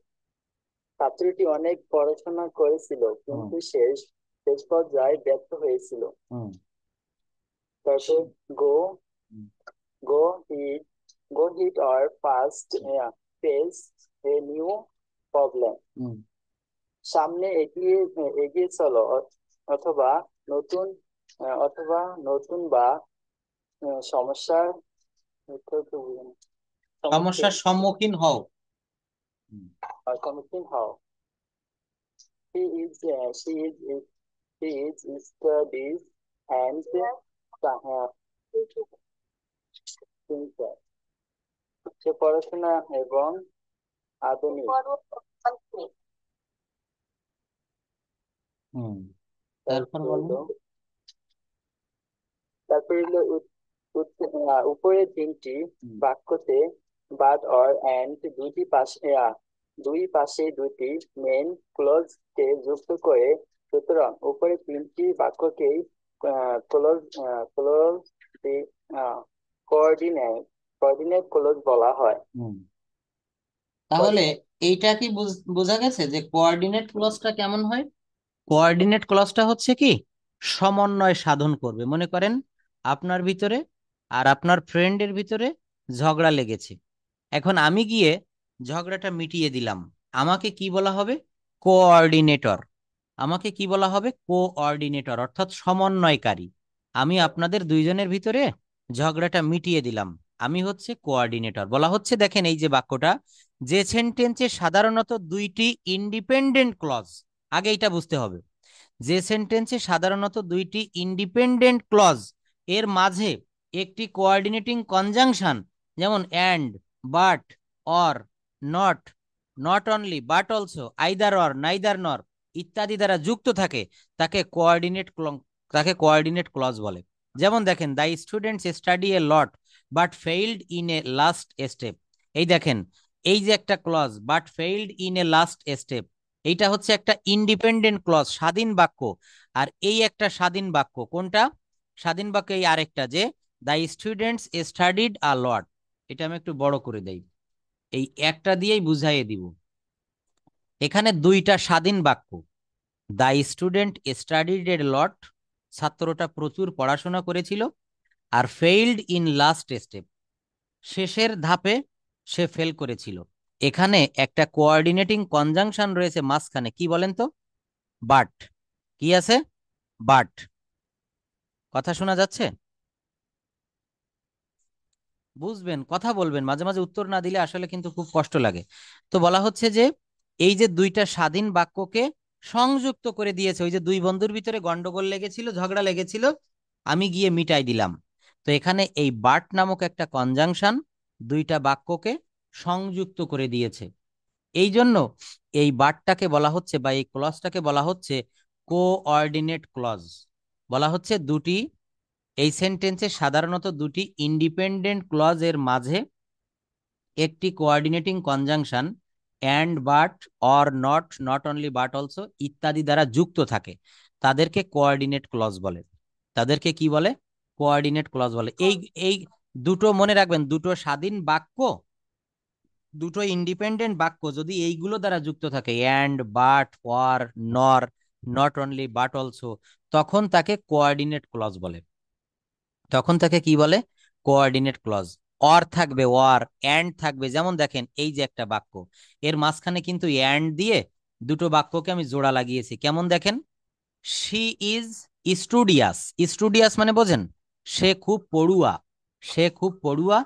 ছাত্রটি অনেক পড়াশোনা করেছিল কিন্তু শেষ পর্যায়ে ব্যর্থ হয়েছিল। তারপর go go hit go hit or fast face a new problem. সামনে এগিয়ে চলো অথবা নতুন বা সমস্যার সমস্যার সম্মুখীন হও। সম্মুখীন হও। She is studies and thinker. সে পড়াশোনা এবং আধুনিক। তারপর বলুন। তারপর হলো উপরের তিনটি বাক্যতে বাট অর এন্ড দুই পাশে দুটি মেন ক্লজ কে যুক্ত করে, সুতরাং উপরের তিনটি বাক্যকেই clause clause coordinate coordinate clause বলা হয়। তাহলে এইটা কি বোঝা গেছে যে কোঅর্ডিনেট ক্লজটা কেমন হয়? কোঅর্ডিনেট ক্লজটা হচ্ছে কি, সমন্বয় সাধন করবে। মনে করেন আপনার ভিতরে আর আপনার ফ্রেন্ডের ভিতরে ঝগড়া লেগেছে, এখন আমি গিয়ে ঝগড়াটা মিটিয়ে দিলাম, আমাকে কি বলা হবে? কোঅর্ডিনেটর। আমাকে কি বলা হবে? কোঅর্ডিনেটর, অর্থাৎ সমন্বয়কারী। আমি আপনাদের দুইজনের ভিতরে ঝগড়াটা মিটিয়ে দিলাম, আমি হচ্ছে কোঅর্ডিনেটর। বলা হচ্ছে দেখেন এই যে বাক্যটা, যে সেন্টেন্সে সাধারণত দুইটি ইন্ডিপেন্ডেন্ট ক্লজ, আগে এটা বুঝতে হবে, যে সেন্টেন্সে সাধারণত দুইটি ইন্ডিপেন্ডেন্ট ক্লজ এর মাঝে একটি কোঅর্ডিনেটিং কনজাংশন, যেমন and, but, or, not, not only but also, either or, neither নর ইত্যাদি দ্বারা যুক্ত থাকে, তাকে কোঅর্ডিনেট ক্লজ বলে। যেমন দেখেন, the students study a lot but failed in a last step. এই দেখেন, এই যে একটা clause but failed in a last step, এইটা হচ্ছে একটা ইন্ডিপেন্ডেন্ট ক্লজ, স্বাধীন বাক্য। আর এই একটা স্বাধীন বাক্য, কোনটা? স্বাধীন বাক্য এই আরেকটা, যে দ্য স্টুডেন্টস স্টাডিড আ লট, এটা আমি একটু বড় করে দেই, এই একটা দিয়েই বুঝাইয়ে দিব। এখানে দুইটা স্বাধীন বাক্য, দ্য স্টুডেন্ট স্টাডিড এ লট, ছাত্রটা প্রচুর পড়াশোনা করেছিল, আর ফেইল্ড ইন লাস্ট স্টেপ, শেষের ধাপে সে ফেল করেছিল। এখানে একটা কোঅর্ডিনেটিং কনজাংশন রয়েছে মাঝখানে, কি বলেন তো? বাট। কি আছে? বাট। কথা শোনা যাচ্ছে? বুঝবেন, কথা বলবেন, মাঝে মাঝে উত্তর না দিলে আসলে কিন্তু খুব কষ্ট লাগে। তো বলা হচ্ছে যে এই যে দুইটা স্বাধীন বাক্যকে সংযুক্ত করে দিয়েছে, ওই যে দুই বন্ধুর ভিতরে গন্ডগোল লেগেছিল, ঝগড়া লেগেছিল, আমি গিয়ে মিটাই দিলাম। তো এখানে এই বাট নামক একটা কনজাংশন দুইটা বাক্যকে সংযুক্ত করে দিয়েছে। এই জন্য এই বাটটাকে বলা হচ্ছে, বা এই ক্লজটাকে বলা হচ্ছে কোঅর্ডিনেট ক্লজ। বলা হচ্ছে দুটি, এই সেন্টেন্সে সাধারণত দুটি ইন্ডিপেন্ডেন্ট ক্লজ এর মাঝে একটি coordinating conjunction and, but, or, not, not only but also ইত্যাদি দ্বারা যুক্ত থাকে, তাদেরকে কোঅর্ডিনেট ক্লজ বলে। তাদেরকে কি বলে? কোঅর্ডিনেট ক্লজ বলে। এই এই দুটো মনে রাখবেন, দুটো স্বাধীন বাক্য, দুটো ইন্ডিপেন্ডেন্ট বাক্য যদি এইগুলো দ্বারা যুক্ত থাকে, and, but, or, nor, not only but also, তখন তাকে কোঅর্ডিনেট ক্লজ বলে। তখন তাকে কি বলে? Coordinate clause. অর থাকবে, অর, অ্যান্ড থাকবে, যেমন দেখেন এই যে একটা বাক্য, এর মাঝখানে কিন্তু অ্যান্ড দিয়ে দুটো বাক্যকে আমি জোড়া লাগিয়েছি, কেমন দেখেন? শি ইজ স্টুডিয়াস, স্টুডিয়াস মানে বোঝেন, সে খুব পড়ুয়া, সে খুব পড়ুয়া,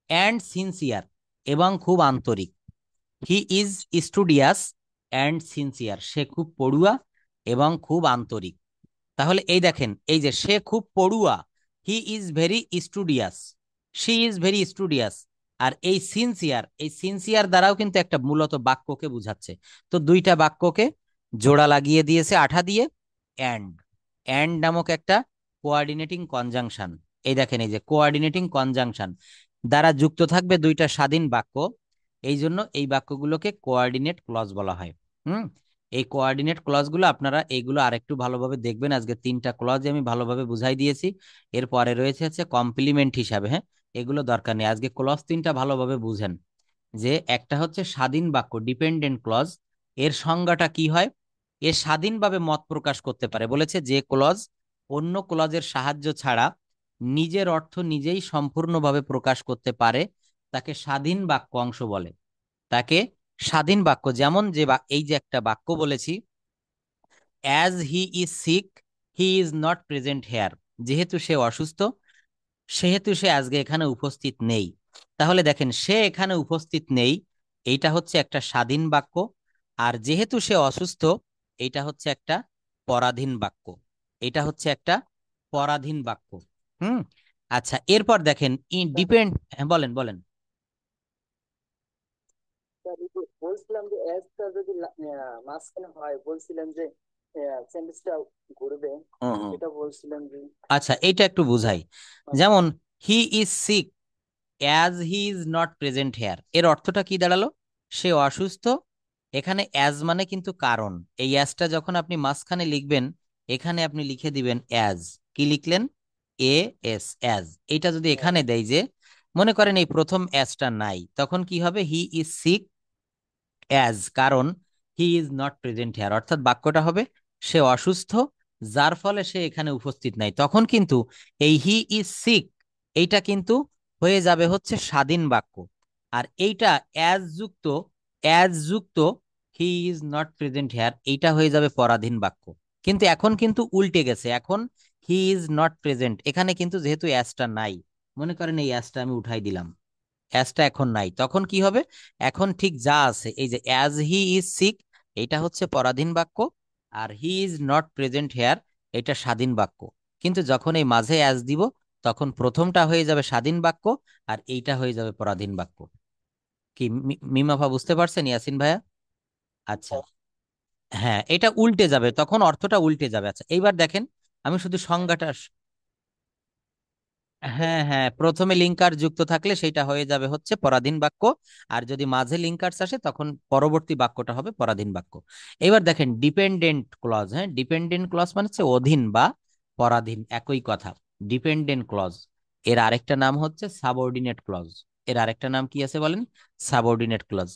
অ্যান্ড সিনসিয়ার, এবং খুব আন্তরিক। He is studious and sincere, সে খুব পড়ুয়া এবং খুব আন্তরিক। তাহলে এই দেখেন, এই যে সে খুব পড়ুয়া, he is very studious, she is very studious, আর এই সিনসিয়ার, এই সিনসিয়ার দ্বারাও কিন্তু একটা মূলত বাক্যকে বুঝাচ্ছে। তো দুইটা বাক্যকে জোড়া লাগিয়ে দিয়েছে আঠা দিয়ে, অ্যান্ড, অ্যান্ড নামক একটা কোঅর্ডিনেটিং কনজাংশন। এই দেখেন, এই যে কোঅর্ডিনেটিং কনজাংশন দ্বারা যুক্ত থাকবে দুইটা স্বাধীন বাক্য, এই জন্য এই বাক্যগুলোকে কোঅর্ডিনেট ক্লজ বলা হয়। হুম। এই কোঅর্ডিনেট ক্লজগুলো আপনারা এইগুলো আরেকটু ভালোভাবে দেখবেন, আজকে তিনটা ক্লজ আমি ভালোভাবে বুঝাই দিয়েছি, এরপরে রয়েছে হচ্ছে কমপ্লিমেন্ট হিসাবে। হ্যাঁ, এগুলো দরকার নেই, আজকে ক্লজ তিনটা ভালোভাবে বুঝেন। যে একটা হচ্ছে স্বাধীন বাক্য, ডিপেন্ডেন্ট ক্লজ, এর সংজ্ঞাটা কি হয়? এ স্বাধীনভাবে মত প্রকাশ করতে পারে, বলেছে যে ক্লজ অন্য ক্লজের সাহায্য ছাড়া নিজের অর্থ নিজেই সম্পূর্ণভাবে প্রকাশ করতে পারে, তাকে স্বাধীন বাক্য অংশ বলে। তাকে স্বাধীন বাক্য, যেমন যে এই যে একটা বাক্য বলেছি, as he is sick he is not present here, যেহেতু সে অসুস্থ সেহেতু সে আজকে এখানে উপস্থিত নেই। তাহলে দেখেন, সে এখানে উপস্থিত নেই, এইটা হচ্ছে একটা স্বাধীন বাক্য, আর যেহেতু সে অসুস্থ, এইটা হচ্ছে একটা পরাধীন বাক্য। এটা হচ্ছে একটা পরাধীন বাক্য। হুম। আচ্ছা, এরপর দেখেন ডিপেন্ড, বলেন বলেন। বলছিলাম যে এসটা যদি মাঝখানে হয়, বলছিলেন যে সেন্টেন্সটা ঘুরবে, হুম হুম। এটা বলছিলেন যে। আচ্ছা, এইটা একটু বুঝাই। যেমন he is sick as he is not present here, এর অর্থটা কি দাঁড়ালো? সে অসুস্থ। এখানে অ্যাজ মানে কিন্তু কারণ, এই অ্যাজটা যখন আপনি মাঝখানে লিখবেন, এখানে আপনি লিখে দিবেন অ্যাজ। কি লিখলেন? A S, as. এটা যদি এখানে দেয় যে, মনে করেন এই প্রথম অ্যাজটা নাই, তখন কি হবে? হি ইজ সিক অ্যাজ, কারণ হি ইজ নট প্রেজেন্ট হেয়ার, অর্থাৎ বাক্যটা হবে সে অসুস্থ যার ফলে সে এখানে উপস্থিত নাই। তখন কিন্তু এই হি ইজ সিক, এইটা কিন্তু হয়ে যাবে হচ্ছে স্বাধীন বাক্য। আর এইটা অ্যাজ যুক্ত হি ইজ নট প্রেজেন্ট হেয়ার, এইটা হয়ে যাবে পরাধীন বাক্য। কিন্তু এখন কিন্তু উল্টে গেছে, এখন হি ইজ নট প্রেজেন্ট, এখানে কিন্তু যেহেতু অ্যাজটা নাই, মনে করেন এই অ্যাজটা আমি উঠাই দিলাম, অ্যাজটা এখন নাই, তখন কি হবে? এখন ঠিক যা আছে, এই যে অ্যাজ হি ইজ সিক, এটা হচ্ছে পরাধীন বাক্য, আর he is not present here, এটা স্বাধীন বাক্য। কিন্তু যখন এই মাঝে অ্যাজ দিব, তখন প্রথমটা হয়ে যাবে স্বাধীন বাক্য, আর এইটা হয়ে যাবে পরাধীন বাক্য। কি মিমাফা বুঝতে পারছেন, ইয়াসিন ভাইয়া? আচ্ছা। হ্যাঁ, এটা উল্টে যাবে, তখন অর্থটা উল্টে যাবে। আচ্ছা, এইবার দেখেন, আমি শুধু সংজ্ঞাটা হ্যাঁ হ্যাঁ, প্রথমে লিঙ্কার যুক্ত থাকলে সেটা হয়ে যাবে হচ্ছে পরাধীন বাক্য, আর যদি মাঝে লিঙ্কার্স আসে তখন পরবর্তী বাক্যটা হবে পরাধীন বাক্য। এবার দেখেন ডিপেন্ডেন্ট ক্লজ। হ্যাঁ, ডিপেন্ডেন্ট ক্লজ মানে হচ্ছে অধীন বা পরাধীন, একই কথা। ডিপেন্ডেন্ট ক্লজ, এর আরেকটা নাম হচ্ছে সাবঅর্ডিনেট ক্লজ। এর আরেকটা নাম কি আছে বলেন? Subordinate clause.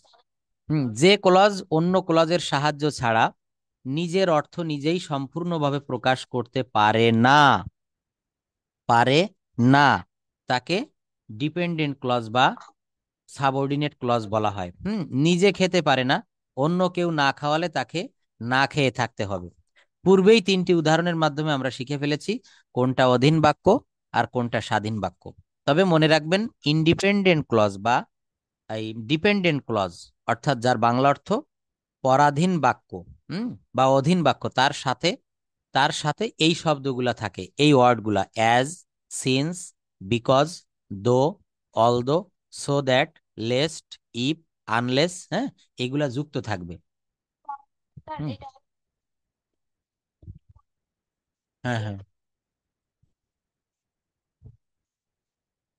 যে ক্লজ অন্য ক্লজের সাহায্য ছাড়া নিজের অর্থ নিজেই সম্পূর্ণভাবে প্রকাশ করতে পারে না, পারে না, তাকে ডিপেন্ডেন্ট ক্লজ বা সাবঅর্ডিনেট ক্লজ বলা হয়। নিজে খেতে পারে না, অন্য কেউ না খাওয়ালে তাকে না খেয়ে থাকতে হবে। পূর্বেই তিনটি উদাহরণের মাধ্যমে আমরা শিখে ফেলেছি কোনটা অধীন বাক্য আর কোনটা স্বাধীন বাক্য। তবে মনে রাখবেন, ইন্ডিপেন্ডেন্ট ক্লজ বা এই ডিপেন্ডেন্ট ক্লজ অর্থাৎ যার বাংলা অর্থ পরাধীন বাক্য, হুম, বা অধীন বাক্য, তার সাথে এই শব্দগুলা থাকে, এই ওয়ার্ডগুলা as, since, because, though, although, so that, lest, if, unless, হ্যাঁ, এগুলা যুক্ত থাকবে। স্যার হুম, এটা হ্যাঁ হ্যাঁ,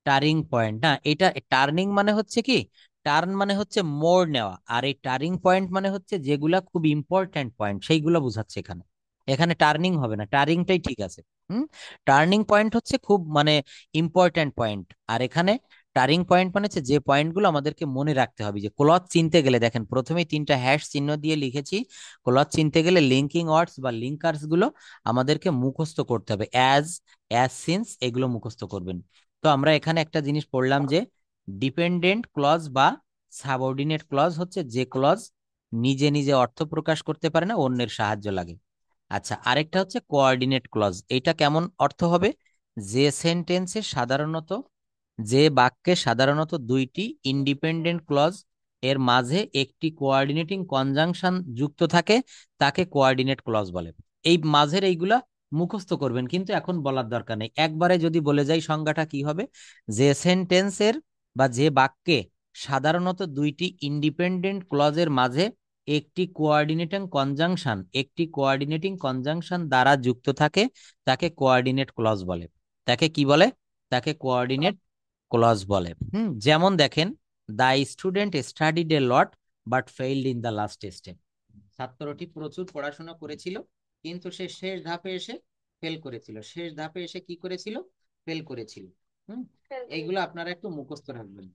টার্নিং পয়েন্ট না, এটা টার্নিং মানে হচ্ছে কি, টার্ন মানে হচ্ছে মোড় নেওয়া, আর এই টার্নিং পয়েন্ট মানে হচ্ছে যেগুলা খুব ইম্পর্ট্যান্ট পয়েন্ট সেইগুলো বোঝাচ্ছে এখানে। এখানে টার্নিং হবে না, টার্নিংটাই ঠিক আছে। টার্নিং পয়েন্ট হচ্ছে খুব মানে ইম্পর্ট্যান্ট পয়েন্ট, আর এখানে টার্নিং পয়েন্ট মানে হচ্ছে যে পয়েন্টগুলো আমাদেরকে মনে রাখতে হবে। যে ক্লজ চিনতে গেলে দেখেন প্রথমেই তিনটা হ্যাশ চিহ্ন দিয়ে লিখেছি, ক্লজ চিনতে গেলে লিঙ্কিং ওয়ার্ডস বা লিঙ্কার্স গুলো আমাদেরকে মুখস্থ করতে হবে। অ্যাজ, সিন্স, এগুলো মুখস্থ করবেন। তো আমরা এখানে একটা জিনিস পড়লাম যে ডিপেন্ডেন্ট ক্লজ বা সাবঅর্ডিনেট ক্লজ হচ্ছে যে ক্লজ নিজে নিজে অর্থ প্রকাশ করতে পারে না, অন্যের সাহায্য লাগে। আচ্ছা, আরেকটা হচ্ছে কোঅর্ডিনেট ক্লজ। এটা কেমন অর্থ হবে? যে সেন্টেন্সে সাধারণত, যে বাক্যে সাধারণত দুইটি ইন্ডিপেন্ডেন্ট ক্লজ এর মাঝে একটি কোঅর্ডিনেটিং কনজাংশন যুক্ত থাকে, তাকে কোঅর্ডিনেট ক্লজ বলে। এই মাঝের এইগুলা মুখস্থ করবেন, কিন্তু এখন বলার দরকার নেই, একবারে যদি বলে যাই সংজ্ঞাটা কি হবে, যে সেন্টেন্সের বা যে বাক্যে সাধারণত দুইটি ইন্ডিপেন্ডেন্ট ক্লজের মাঝে একটি কোঅর্ডিনেটিং কনজাংশন দ্বারা যুক্ত থাকে, তাকে কোঅর্ডিনেট ক্লজ বলে। তাকে কি বলে? তাকে কোঅর্ডিনেট ক্লজ বলে। যেমন দেখেন, the student studied a lot but failed in the last step. ছাত্রটি প্রচুর পড়াশোনা করেছিল, কিন্তু সে শেষ ধাপে এসে ফেল করেছিল। শেষ ধাপে এসে কি করেছিল? ফেল করেছিল। হুম, এইগুলো আপনারা একটু মুখস্থ রাখবেন।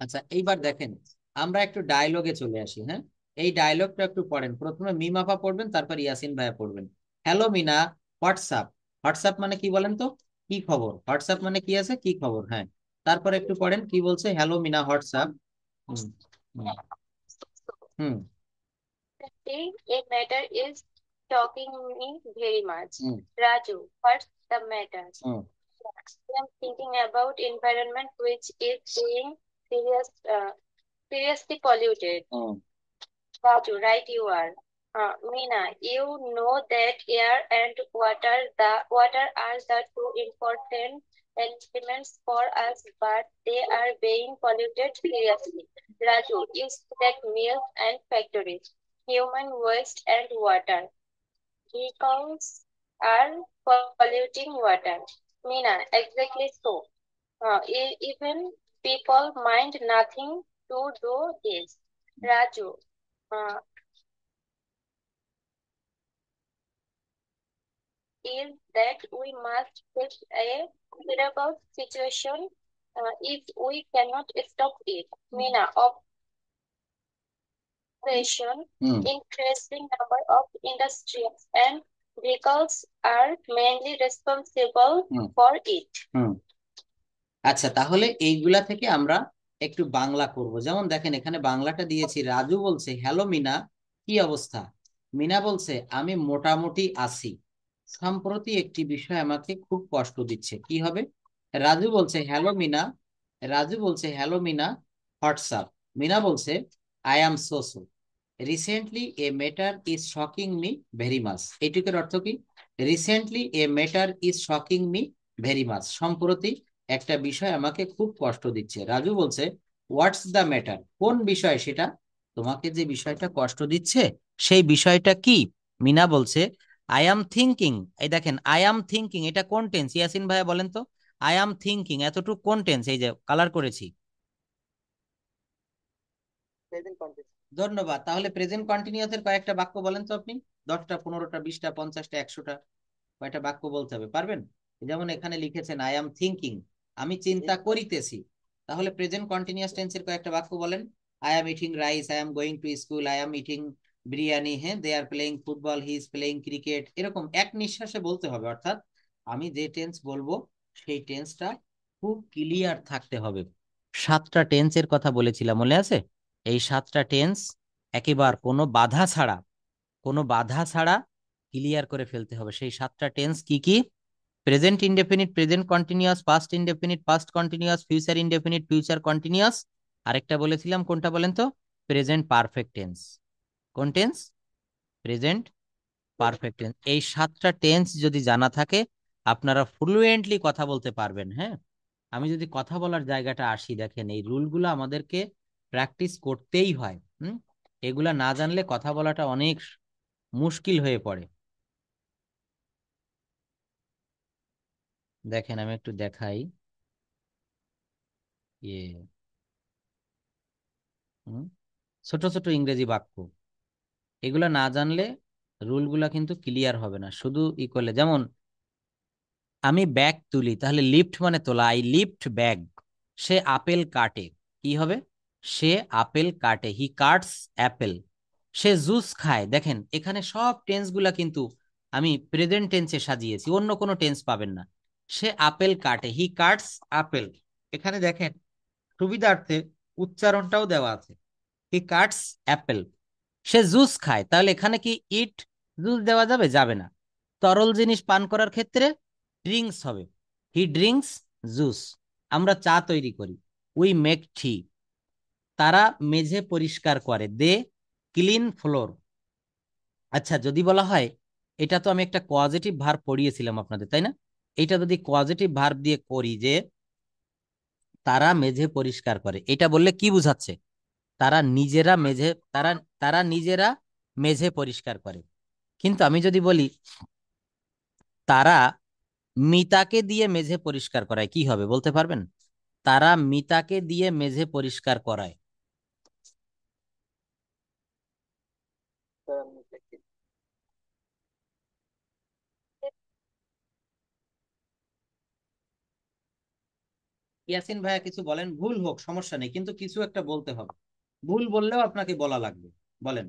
আচ্ছা, এইবার দেখেন আমরা একটু ডায়লগে চলে আসি। হ্যাঁ, এই ডায়লগটা একটু পড়েন, প্রথমে মিমাপা পড়বেন, তারপর ইয়াসিন ভাইয়া পড়বেন। Hello Meena, WhatsApp. হোয়াটসঅ্যাপ মানে কি বলেন তো? কি খবর? হোয়াটসঅ্যাপ মানে কি আছে? কি খবর, হ্যাঁ। তারপর একটু পড়েন কি বলছে, hello Meena WhatsApp. Hmm hmm hmm a matter is shocking me very much. Hmm Raju, what's the matter? হুম I am thinking about environment which is being seriously polluted. Hmm Raju, right you are. Meena, you know that air and water are the two important elements for us, but they are being polluted seriously. Raju, you said milk and factories, human waste and water. Vehicles are polluting water. Meena, exactly so. Even people mind nothing to do this. Raju, uh, is that we must face a terrible situation if we cannot stop it. Meena, operation, hmm increasing number of industries and vehicles are mainly responsible hmm for it. হুম আচ্ছা, তাহলে এইগুলা থেকে আমরা একটু বাংলা করব। যেমন দেখেন এখানে বাংলাটা দিয়েছি, রাজু বলছে হ্যালো মিনা, কি অবস্থা? মিনা বলছে আমি মোটামুটি আছি, সম্প্রতি একটি বিষয় আমাকে খুব কষ্ট দিচ্ছে। কি হবে? রাজু বলছে হ্যালো মিনা, রাজু বলছে হ্যালো মিনা হোয়াটসঅ্যাপ। মিনা বলছে I am so so, recently a matter is shocking me very much. এইটুকুর অর্থ কি? Recently a matter is shocking me very much, সম্প্রতি একটা বিষয় আমাকে খুব কষ্ট দিচ্ছে। রাজু বলছে হোয়াটস দ্য ম্যাটার, কোন বিষয় সেটা? তোমাকে যে বিষয়টা কষ্ট দিচ্ছে সেই বিষয়টা কি? মিনা বলছে আই অ্যাম থিঙ্কিং। এই দেখেন আই অ্যাম থিঙ্কিং, এটা কোন টেন্স? ইয়াসিন ভাইয়া বলেন তো, আই অ্যাম থিঙ্কিং এতটুকু কোন টেন্স? এই যে কালার করেছি। Present continuous. ধন্যবাদ। তাহলে প্রেজেন্ট কন্টিনিউয়াস এর কয়েকটা বাক্য বলেন তো আপনি, 10টা 15টা 20টা 50টা 100টা, কয়টা বাক্য বলতে হবে, পারবেন? যেমন এখানে লিখেছেন আই এম থিঙ্কিং, আমি চিন্তা করিতেছি। তাহলে প্রেজেন্ট কন্টিনিউয়াস টেন্সের কয়েকটা বাক্য বলেন। I am eating rice, I am going to school, I am eating biryani, হ্যাঁ, they are playing football, he is playing cricket, এরকম এক নিঃশ্বাসে বলতে হবে। অর্থাৎ আমি যে টেন্স বলবো সেই টেন্সটা খুব ক্লিয়ার থাকতে হবে। 7টা টেন্সের কথা বলেছিলাম, মনে আছে? এই 7টা টেন্স একেবারে কোনো বাধা ছাড়া ক্লিয়ার করে ফেলতে হবে। সেই 7টা টেন্স কি কি? Present indefinite, present continuous, past indefinite, past continuous, future indefinite, future continuous. আরেকটা বলেছিলাম কোনটা বলেন তো? Present perfect tense. কোন টেন্স? Present perfect tense. এই 7টা টেন্স যদি জানা থাকে আপনারা ফ্লুয়েন্টলি কথা বলতে পারবেন। হ্যাঁ, আমি যদি কথা বলার জায়গাটা আসি, দেখেন এই রুলগুলো আমাদেরকে প্র্যাকটিস করতেই হয়। এগুলা না জানলে কথা বলাটা অনেক মুশকিল হয়ে পড়ে। দেখেন আমি একটু দেখাই। ইয়ে হুম, ছোট ছোট ইংরেজি বাক্য, এগুলা না জানলে রুলগুলা কিন্তু ক্লিয়ার হবে না। শুধু ই করলে, যেমন আমি ব্যাগ তুলি, তাহলে লিফট মানে তোলা, I lift bag. Say apple কাটে, কি হবে? সে আপেল কাটে, হি কাটস অ্যাপেল। সে জুস খায়। দেখেন এখানে সব টেন্স গুলা কিন্তু আমি প্রেজেন্ট টেন্সে সাজিয়েছি, অন্য কোনো টেন্স পাবেন না। সে আপেল কাটে, হি কাটস আপেল। এখানে দেখেন সুবিধার্থে উচ্চারণটাও দেওয়া আছে, হি কাটস অ্যাপেল। সে জুস খায়, তাহলে এখানে কি ইট জুস দেওয়া যাবে? যাবে না। তরল জিনিস পান করার ক্ষেত্রে ড্রিঙ্কস হবে, হি ড্রিঙ্কস জুস। আমরা চা তৈরি করি, উই মেক টি। তারা মেঝে পরিষ্কার করে, দে ক্লিন ফ্লোর। আচ্ছা, যদি বলা হয়, এটা তো আমি একটা পজিটিভ ভার্ব পড়িয়েছিলাম আপনাদের, তাই না? এটা যদি পজিটিভ ভার্ব দিয়ে করি যে তারা মেঝে পরিষ্কার করে, এটা বললে কি বুঝাচ্ছে? তারা নিজেরা মেঝে, তারা নিজেরা মেঝে পরিষ্কার করে। কিন্তু আমি যদি বলি তারা মিতাকে দিয়ে মেঝে পরিষ্কার করায়, কি হবে বলতে পারবেন? তারা মিতাকে দিয়ে মেঝে পরিষ্কার করায়। ইয়াসিন ভাইয়া কিছু বলেন, ভুল হোক সমস্যা নেই, কিন্তু কিছু একটা বলতে হবে। ভুল বললেও আপনাকে বলা লাগবে। বলেন,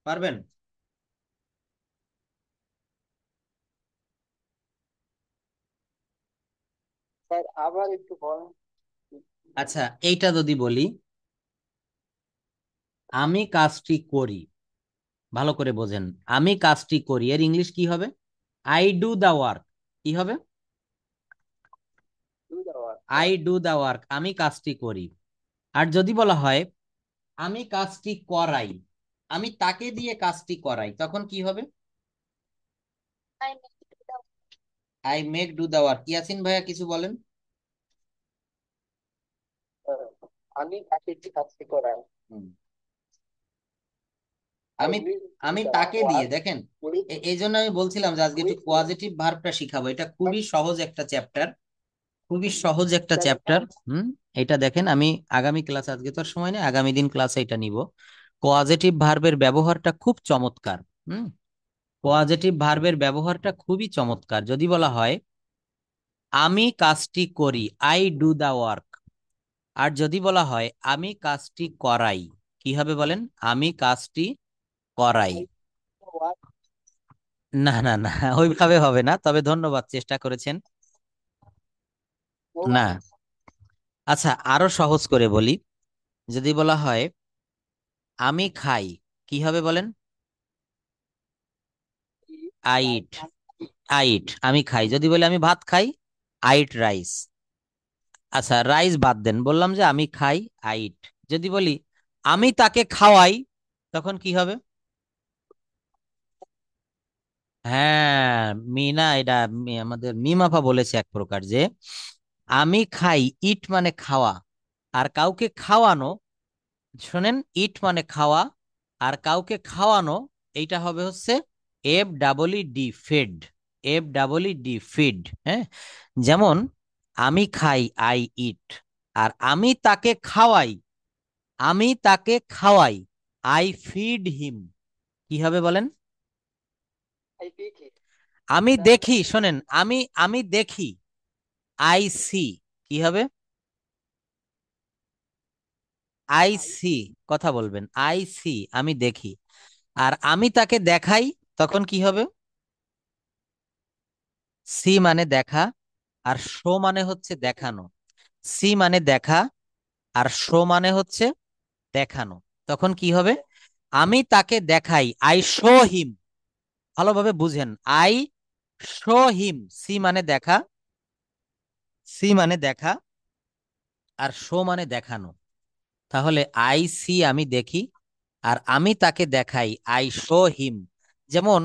পারবেন? স্যার আবার একটু বলেন। আচ্ছা, এইটা যদি বলি আমি কাজটি করি, ভালো করে বোঝেন, আমি কাজটি করি, এর ইংলিশ কি হবে? I do the work. কি হবে? Do the work. I do the work, আমি কাজটি করি। আর যদি বলা হয় আমি কাজটি করাই, আমি তাকে দিয়ে কাজটি করাই, তখন কি হবে? I make the I make do the work. Yasin ভাইয়া কিছু বলেন। আহ, আমি তাকে যে কাজটি করাই। হুম, I আমি will do আমি the তাকে দিয়ে, work দেখেন with এই জন্য আমি বলছিলাম যে আজকে একটু with him. পজিটিভ ভার্বটা শিখাবো। এটা খুবই সহজ একটা চ্যাপ্টার, খুবই সহজ একটা স্যার চ্যাপ্টার। এটা দেখেন আমি আগামী ক্লাস, আজকে তো আর সময় নেই, আগামী দিন ক্লাসে এটা নিব। পজিটিভ ভার্বের ব্যবহারটা খুব চমৎকার। হুম, পজিটিভ ভার্বের ব্যবহারটা খুবই চমৎকার। যদি বলা হয় আমি কাজটি করি, আই ডু দা ওয়ার্ক। আর যদি বলা হয় আমি কাজটি করাই, কি হবে বলেন? আমি কাজটি করাই। I do the work. না না না, ওইভাবে হবে না, তবে ধন্যবাদ, চেষ্টা করেছেন। No না, worries. আচ্ছা আরো সহজ করে বলি। যদি বলা হয় আমি খাই, কি হবে বলেন? Eat I like it. an I eat, আমি খাই। যদি বলি আমি ভাত খাই, আই ইট রাইস। আচ্ছা রাইস বাদ দেন, বললাম যে আমি খাই, আই ইট। যদি বলি আমি তাকে খাওয়াই, তখন কি হবে? হ্যাঁ, মিনা, এটা আমাদের মিমাফা বলেছে এক প্রকার, যে আমি খাই, ইট মানে খাওয়া, আর কাউকে খাওয়ানো। শোনেন, ইট মানে খাওয়া, আর কাউকে খাওয়ানো, এইটা হবে হচ্ছে F double E D, fed. F double E D, feed. হ্যাঁ, যেমন আমি খাই, আই ইট। আর আমি তাকে খাওয়াই, আমি তাকে খাওয়াই, আই ফিড হিম। কি হবে বলেন? I pick it. আমি The দেখি, next শোনেন, আমি আমি দেখি, আই সি, কি হবে? আই সি, কথা বলবেন, আই সি, আমি দেখি। আর আমি তাকে দেখাই, তখন কি হবে? সি মানে দেখা, আর শো মানে হচ্ছে দেখানো। সি মানে দেখা, আর শো মানে হচ্ছে দেখানো। তখন কি হবে? আমি তাকে দেখাই, আই শো হিম। ভালোভাবে বুঝেন, আই শো হিম। সি মানে দেখা, সি মানে দেখা, আর শো মানে দেখানো। তাহলে আই সি, আমি দেখি, আর আমি তাকে দেখাই, আই শো হিম। যেমন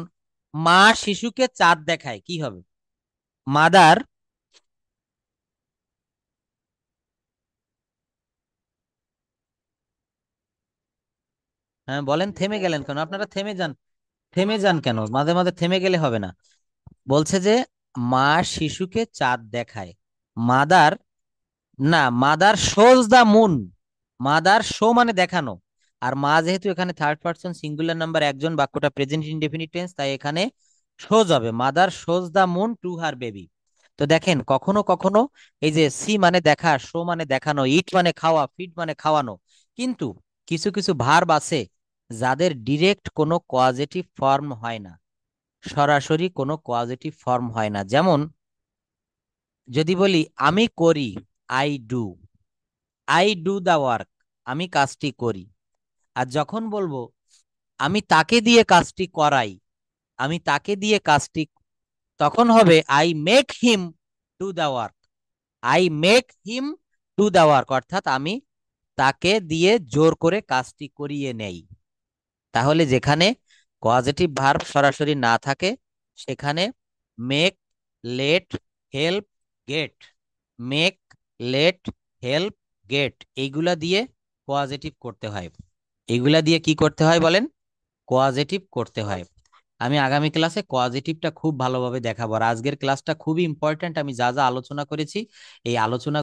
মা শিশুকে চাঁদ দেখায়, কি হবে? মাদার, হ্যাঁ বলেন, থেমে গেলেন কেন আপনারা? থেমে যান, থেমে যান কেন? মাঝে মাঝে থেমে গেলে হবে না। বলছে যে মা শিশুকে চাঁদ দেখায়। মাদার, না, mother shows the moon. Mother show মানে দেখানো, আর মা যেহেতু এখানে থার্ড পারসন সিঙ্গুলার নাম্বার, একজন, বাক্যটা প্রেজেন্ট ইনডেফিনিট টেন্স, তাই এখানে শোজ হবে। Mother shows the moon to her baby. তো দেখেন, কখনো কখনো এই যে সি মানে দেখা, শো মানে দেখানো, ইট মানে খাওয়া, ফিড মানে খাওয়ানো, কিন্তু কিছু কিছু ভার্ব আছে যাদের ডিরেক্ট কোনো কজেটিভ ফর্ম হয় না, সরাসরি কোনো কজেটিভ ফর্ম হয় না। যেমন যদি বলি আমি করি, I do, I do the work, আমি কাজটি করি। আর যখন বলবো আমি তাকে দিয়ে কাজটি করাই, আমি তাকে দিয়ে কাজটি, তখন হবে I make him do the work. I make him do the work, অর্থাৎ আমি তাকে দিয়ে জোর করে কাজটি করিয়ে নেই। তাহলে যেখানে পজিটিভ ভার্ব সরাসরি না থাকে, সেখানে make, let, help, get, make, let, help, get, এইগুলা দিয়ে পজিটিভ করতে হয়। এইগুলা দিয়ে কি করতে হয় বলেন? কোয়াজেটিভ করতে হয়। আমি আগামী ক্লাসে কোয়াজেটিভটা খুব ভালোভাবে দেখাবো। আর আজকের ক্লাসটা খুবই ইম্পর্ট্যান্ট। আমি যা যা আলোচনা করেছি, এই আলোচনা